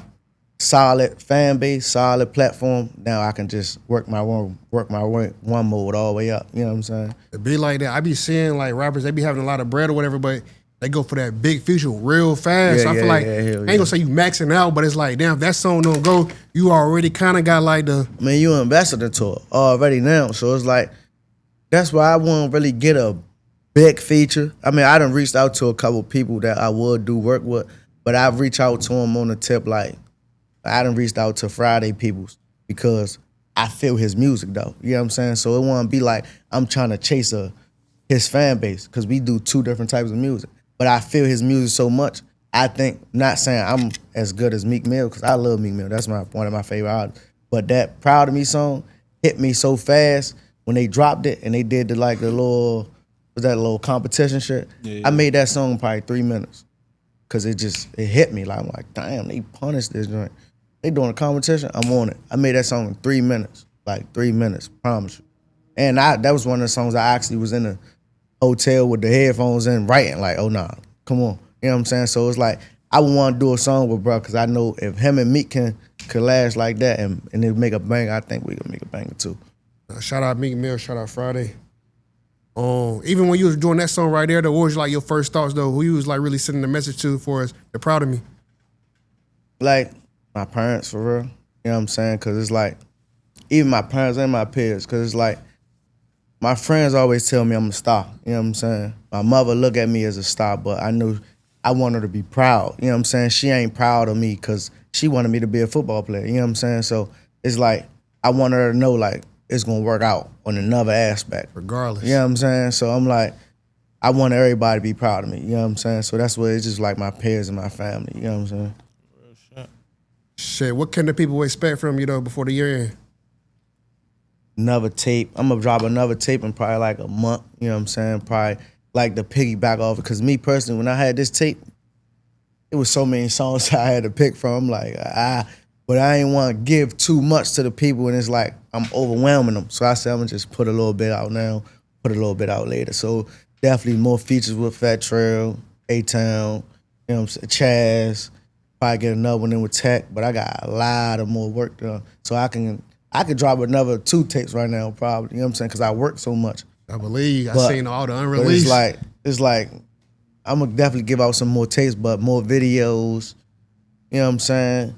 solid fan base, solid platform, now I can just work my one mode all the way up. You know what I'm saying? It be like that. I be seeing like rappers, they be having a lot of bread or whatever, but they go for that big feature real fast. So I feel like, I ain't gonna say you maxing out, but it's like, damn, if that song don't go, you already kind of got like the... I mean, you invested into it already now. So it's like, that's why I won't really get a big feature. I mean, I done reached out to a couple people that I would do work with, but I've reached out to them on the tip like, I done reached out to Friday peoples because I feel his music though. You know what I'm saying? So it won't be like I'm trying to chase his fan base because we do 2 different types of music. But I feel his music so much, I think, not saying I'm as good as Meek Mill because I love Meek Mill. That's one of my favorite artists. But that Proud of Me song hit me so fast when they dropped it and they did the little competition shit. I made that song in probably 3 minutes because it hit me. Like I'm like, damn, they punished this joint. They doing a competition, I'm on it. I made that song in 3 minutes, like 3 minutes, promise you. And that was one of the songs I actually was in the hotel with the headphones in writing, like, oh nah, come on. You know what I'm saying? So it's like, I would want to do a song with bro, because I know if him and Meek can collage like that and it make a banger, I think we can make a banger too. Shout out Meek Mill, shout out Friday. Even when you was doing that song right there, though, what was like your first thoughts though? Who you was like really sending the message to for us? They're proud of me. Like my parents, for real. You know what I'm saying? Because it's like, even my parents and my peers, because it's like, my friends always tell me I'm a star. You know what I'm saying? My mother look at me as a star, but I know I want her to be proud. You know what I'm saying? She ain't proud of me because she wanted me to be a football player. You know what I'm saying? So it's like I want her to know like it's gonna work out on another aspect. Regardless. You know what I'm saying? So I'm like, I want everybody to be proud of me. You know what I'm saying? So that's what it's just like my peers and my family. You know what I'm saying? Shit, what can the people expect from you though before the year end? Another tape. I'm gonna drop another tape in probably like a month. You know what I'm saying? Probably like to piggyback off it. Cause me personally, when I had this tape, it was so many songs I had to pick from. I'm like, but I ain't want to give too much to the people, and it's like I'm overwhelming them. So I said I'm gonna just put a little bit out now, put a little bit out later. So definitely more features with Fat Trail, A-Town, you know what I'm saying, Chaz. Probably get another one in with Tech, but I got a lot of more work done. So I could drop another 2 tapes right now, probably. You know what I'm saying? Because I work so much. I believe I But- seen all the But unreleased. it's like I'm gonna definitely give out some more tapes, but more videos. You know what I'm saying?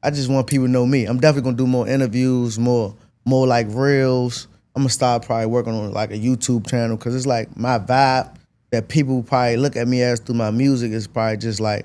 I just want people to know me. I'm definitely gonna do more interviews, more like reels. I'm gonna start probably working on like a YouTube channel because it's like my vibe that people probably look at me as through my music is probably just like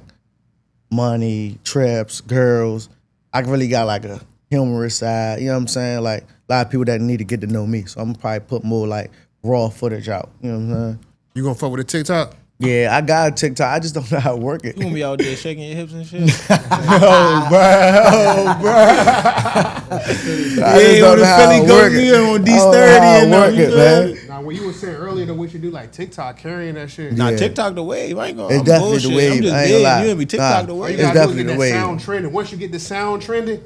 money, trips, girls. I really got like a humorous side. You know what I'm saying? Like a lot of people that need to get to know me. So I'm gonna probably put more like raw footage out. You know what I'm saying? You gonna fuck with the TikTok? Yeah, I got a TikTok. I just don't know how to work it. You gonna be out there shaking your hips and shit? Oh, bro. I just don't know how to work it. on I don't know how to work it, man. Now, when you were saying earlier that we should do like TikTok carrying that shit. Nah, Yeah. TikTok the wave. I ain't gonna. It's I'm definitely the bullshit. wave. I'm just I ain't big. gonna lie. You and me, TikTok the Nah. All you wave. It's gotta do is definitely get the that wave. sound trending. Once you get the sound trending,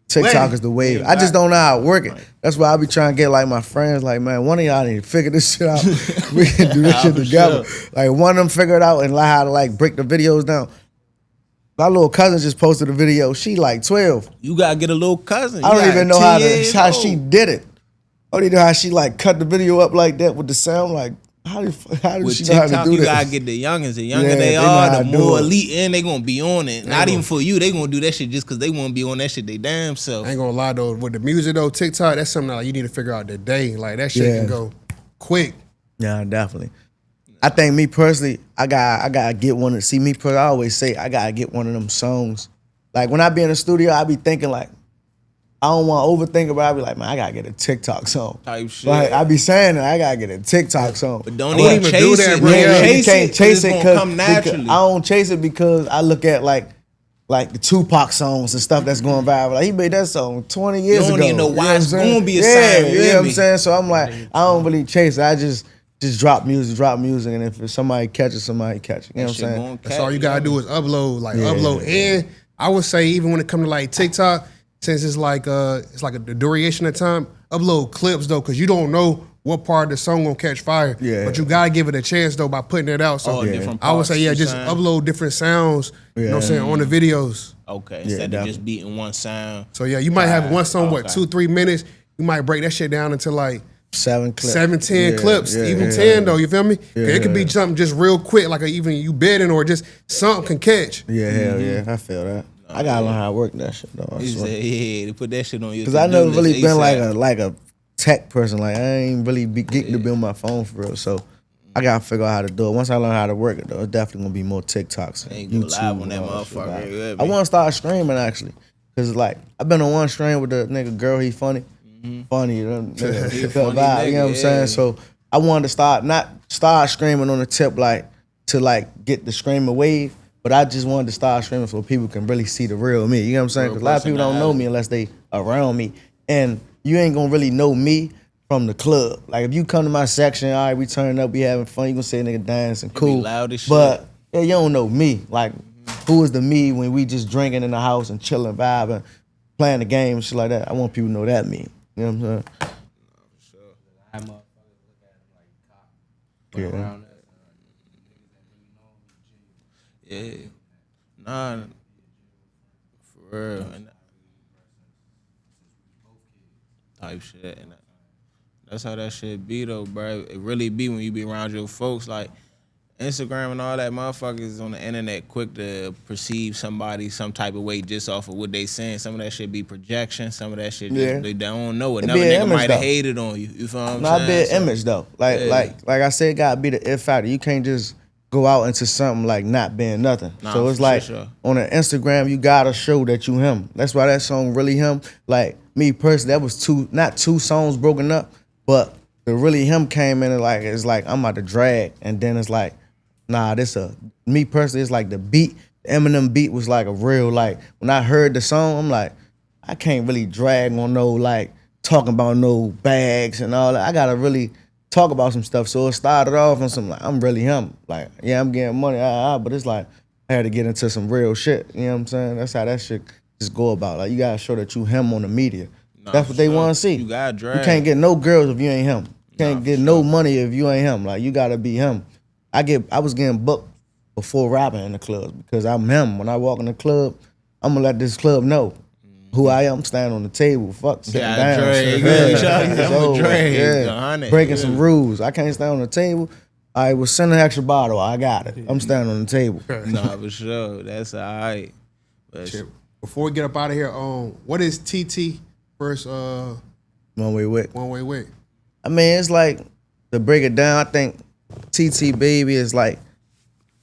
TikTok is the wave. I just don't know how to work it. That's why I be trying to get like my friends, like, man, one of y'all need to figure this shit out. We can do this Nah, shit for together. sure. Like one of them figure it out and like how to like break the videos down. My little cousin just posted a video. She like 12. You gotta get a little cousin. I You don't got even know 10 how years she old. did it. I don't even know how she like cut the video up like that with the sound. Like how did With she know how to TikTok, do you this? gotta get the youngins. The younger Yeah, they they know are, how the to do more it. elite and they gonna be on it. Not gonna- even for you. They gonna do that shit just because they wanna be on that shit they damn self. I ain't gonna lie though, with the music though, TikTok, that's something like you need to figure out today. Like that shit Yeah. can go quick. Yeah, definitely. I think me personally, I gotta get one of. See me personally, I always say I gotta get one of them songs. Like when I be in the studio, I be thinking like I don't want to overthink it, but I be like, man, I gotta get a TikTok song. Type shit. Like I be saying that I gotta get a TikTok song. But don't I wouldn't even even do chase that, it. bro. Don't Yeah, you chase can't it. chase it It's gonna because come naturally. I don't chase it because I look at like the Tupac songs and stuff that's going viral. Like he made that song 20 years ago. don't even know why what I'm it's saying? gonna be a yeah, sound, you You hear know what I'm me? saying? So I'm like, I don't really chase it. I just drop music, and if somebody catches, somebody catch it. You know what I'm Shit saying? gonna That's catch, all you gotta do is upload, Yeah. upload. And I would say even when it comes to like TikTok, since it's like the duration of time, upload clips though, because you don't know what part of the song gonna catch fire. Yeah. But you gotta give it a chance though by putting it out. So All different I would parts, say, yeah, you just saying? upload different sounds, you know what I'm saying, on the videos. Okay, instead of definitely. just beating one sound. So yeah, you might have one song, Okay. 2-3 minutes. You might break that shit down into like 7 clips. 7-10 Yeah, clips, yeah, even yeah, 10 yeah. though, you feel me? 'Cause it could be something just real quick, like even you bidding or just something can catch. Yeah, hell yeah, I feel that. I gotta learn how to work that shit though. I He swear. said, yeah, to put that shit on your. Cause I never to-do really list been ASAP. like a tech person. Like I ain't really be getting to be on my phone for real. So I gotta figure out how to do it. Once I learn how to work it though, it's definitely gonna be more TikToks. And Ain't go live YouTube on that and all shit. motherfucker, Like, you hear I me? wanna start streaming actually. Cause like I've been on one stream with the nigga girl, he funny. Funny, nigga, He a vibe, funny you know what I'm nigga, saying? yeah. So I wanted to start screaming on the tip like to like get the screaming wave. But I just wanted to start streaming so people can really see the real me. You know what I'm saying? Real Because a lot of people don't know personality. me unless they around me. And you ain't gonna really know me from the club. Like if you come to my section, all right, we turning up, we having fun, you gonna see a nigga dancing, cool. loud as shit. But yeah, you don't know me. Like who is the me when we just drinking in the house and chilling, vibing, playing the game and shit like that. I want people to know that me. You know what I'm saying? I motherfuckers look at him like cop. But Yeah. around that, Yeah, nah, for real, and type shit, and that's how that shit be though, bro. It really be when you be around your folks, like. Instagram and all that, motherfuckers on the internet quick to perceive somebody some type of way just off of what they saying. Some of that shit be projection. Some of that shit just, they don't know. Another nigga might have hated on you. You feel what I'm saying? Not be an image though. Like I said, it gotta be the if factor. You can't just go out into something like not being nothing. So it's like on an Instagram, you gotta show that you him. That's why that song Really Him. Like me personally, that was not two songs broken up, but the Really Him came in and like it's like I'm about to drag, and then it's like, nah, me personally, it's like the beat, the Eminem beat was like a real, like when I heard the song, I'm like, I can't really drag on no like talking about no bags and all that. I gotta really talk about some stuff. So it started off on some like, I'm really him. Like, yeah, I'm getting money, but it's like I had to get into some real shit. You know what I'm saying? That's how that shit just go about. Like you gotta show that you him on the media. That's what they want to see. You gotta drag. You can't get no girls if you ain't him. You can't get no money if you ain't him. Like you gotta be him. I was getting booked before rapping in the clubs because I'm him. When I walk in the club, I'm gonna let this club know who I am. Standing on the table, sitting down, breaking some rules. I can't stand on the table. I was send an extra bottle. I got it. I'm standing on the table. Nah, for sure. That's all right. Before we get up out of here, what is TT versus One Way Wick? One Way Wick. I mean, it's like to break it down. I think TT Baby is like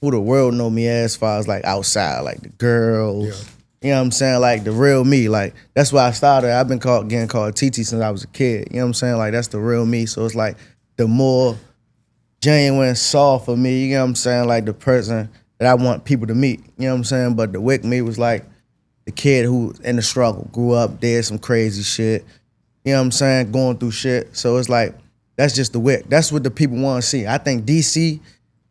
who the world know me as far as like outside, like the girls. Yeah. You know what I'm saying? Like the real me. Like that's why I started. I've been getting called TT since I was a kid. You know what I'm saying? Like that's the real me. So it's like the more genuine, soft for me. You know what I'm saying? Like the person that I want people to meet. You know what I'm saying? But the Wick me was like the kid who in the struggle, grew up, did some crazy shit. You know what I'm saying? Going through shit. So it's like that's just the Wick. That's what the people want to see. I think DC,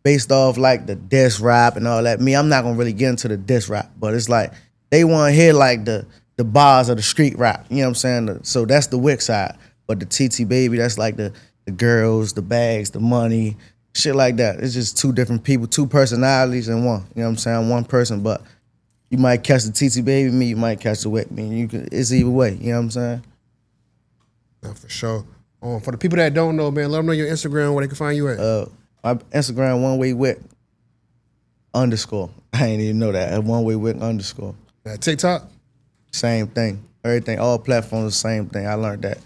based off like the diss rap and all that. Me, I'm not gonna really get into the diss rap, but it's like they want to hear like the bars of the street rap. You know what I'm saying? So that's the Wick side. But the TT Baby, that's like the girls, the bags, the money, shit like that. It's just two different people, two personalities in one. You know what I'm saying? One person, but you might catch the TT Baby me, you might catch the Wick me. It's either way. You know what I'm saying? Yeah, for sure. For the people that don't know, man, let them know your Instagram, where they can find you at. My Instagram, One Way Wick _. I ain't even know that. One Way Wick _. TikTok? Same thing. Everything, all platforms, the same thing. I learned that.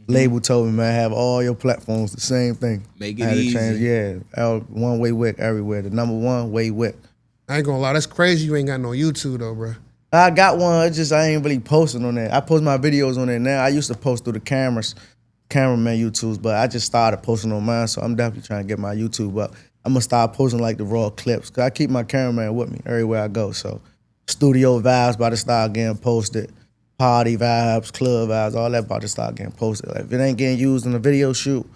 Label told me, man, have all your platforms the same thing. Make it easy. One Way Wick everywhere. The number one Way Wick. I ain't gonna lie, that's crazy you ain't got no YouTube though, bro. I got one, it's just I ain't really posting on there. I post my videos on there now. I used to post through the cameraman YouTubes, but I just started posting on mine, so I'm definitely trying to get my YouTube up. I'm gonna start posting like the raw clips, cause I keep my cameraman with me everywhere I go, so studio vibes about to start getting posted, party vibes, club vibes, all that about to start getting posted. Like, if it ain't getting used in a video shoot,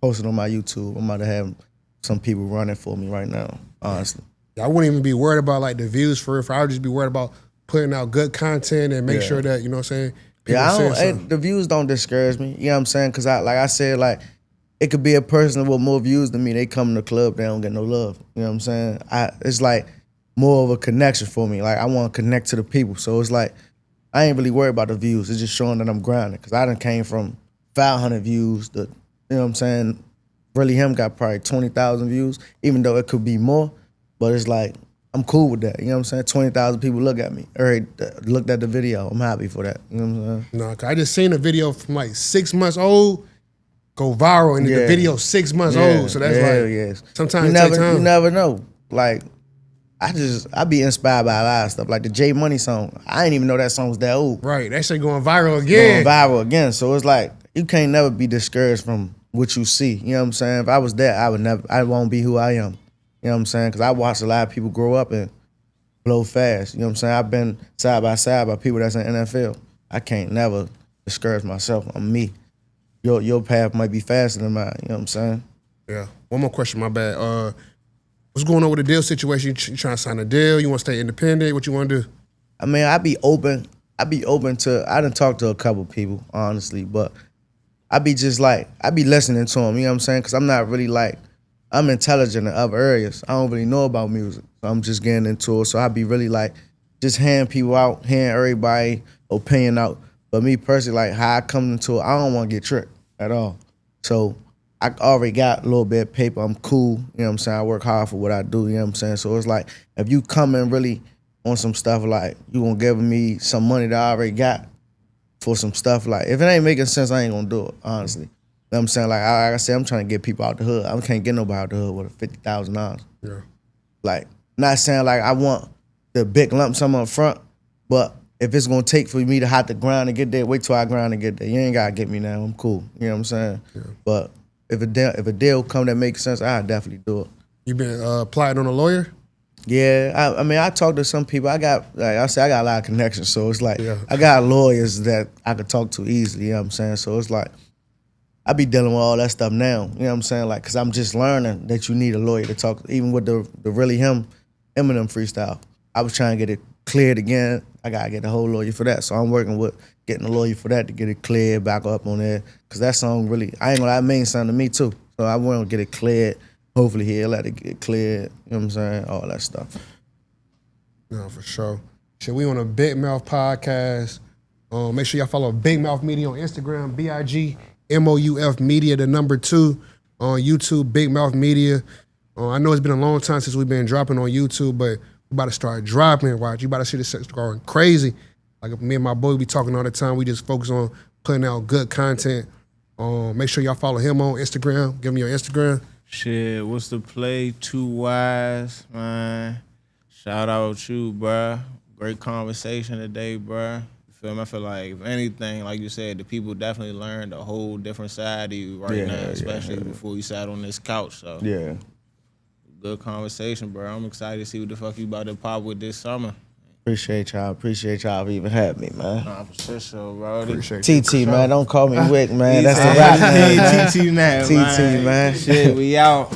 post it on my YouTube. I'm about to have some people running for me right now, honestly. I wouldn't even be worried about like the views for it. I would just be worried about putting out good content and make sure that, you know what I'm saying? The views don't discourage me. You know what I'm saying? Cause like I said, like it could be a person with more views than me. They come in the club, they don't get no love. You know what I'm saying? It's like more of a connection for me. Like I want to connect to the people. So it's like I ain't really worried about the views. It's just showing that I'm grinding. Cause I done came from 500 views to, you know what I'm saying? Really Him got probably 20,000 views, even though it could be more. But it's like, I'm cool with that. You know what I'm saying? 20,000 people look at me, or looked at the video. I'm happy for that. You know what I'm saying? No, cause I just seen a video from like 6 months old go viral, and the video 6 months old. So that's sometimes it takes time. You never know. Like, I be inspired by a lot of stuff. Like the J Money song. I didn't even know that song was that old. Right, that shit going viral again. So it's like, you can't never be discouraged from what you see. You know what I'm saying? If I was there, I won't be who I am. You know what I'm saying? Because I watched a lot of people grow up and blow fast. You know what I'm saying? I've been side by side by people that's in NFL. I can't never discourage myself. I'm me. Your path might be faster than mine. You know what I'm saying? Yeah. One more question, my bad. What's going on with the deal situation? You trying to sign a deal? You want to stay independent? What you want to do? I mean, I be open to, I done talked to a couple people, honestly, but I be listening to them, you know what I'm saying? Because I'm not really like, I'm intelligent in other areas. I don't really know about music. So I'm just getting into it. So I be really like, just hearing people out, hearing everybody opinion out. But me personally, like how I come into it, I don't want to get tricked at all. So I already got a little bit of paper. I'm cool. You know what I'm saying? I work hard for what I do. You know what I'm saying? So it's like, if you come in really on some stuff like, you gonna give me some money that I already got for some stuff, like, if it ain't making sense, I ain't gonna do it, honestly. You know what I'm saying? Like I said, I'm trying to get people out the hood. I can't get nobody out the hood with $50,000. Yeah. Like, not saying like I want the big lump sum up front, but if it's gonna take for me to have to grind and get there, wait till I grind and get there. You ain't gotta get me now. I'm cool. You know what I'm saying? Yeah. But if a deal come that makes sense, I'll definitely do it. You been plotting on a lawyer? Yeah, I mean, I talk to some people. I got a lot of connections, so it's like I got lawyers that I could talk to easily. You know what I'm saying? So it's like I be dealing with all that stuff now. You know what I'm saying? Like, cause I'm just learning that you need a lawyer to talk. Even with the really him Eminem freestyle, I was trying to get it cleared again. I gotta get a whole lawyer for that. So I'm working with getting a lawyer for that to get it cleared back up on there. Cause that song really, I ain't gonna lie, it means something to me too. So I want to get it cleared. Hopefully he'll let it get cleared. You know what I'm saying? All that stuff. No, for sure. Shit, we on a Big Mouth podcast. Make sure y'all follow Big Mouth Media on Instagram, BIGMOUF Media, the number 2. On YouTube, Big Mouth Media. I know it's been a long time since we've been dropping on YouTube, but we about to start dropping. Watch, you about to see this going crazy. Like me and my boy, we talking all the time. We just focus on putting out good content. Make sure y'all follow him on Instagram. Give me your Instagram. Shit, what's the play? Too Wise, man. Shout out you, bruh. Great conversation today, bruh. You feel me? I feel like, if anything, like you said, the people definitely learned a whole different side of you right now, especially before you sat on this couch. So yeah. Good conversation, bro. I'm excited to see what the fuck you about to pop with this summer. Appreciate y'all for even having me, man. Nah, for sure, bro. Appreciate TT, man. Don't call me Wick, man. That's the rap name, man. TT now, TT, man. Shit, we out.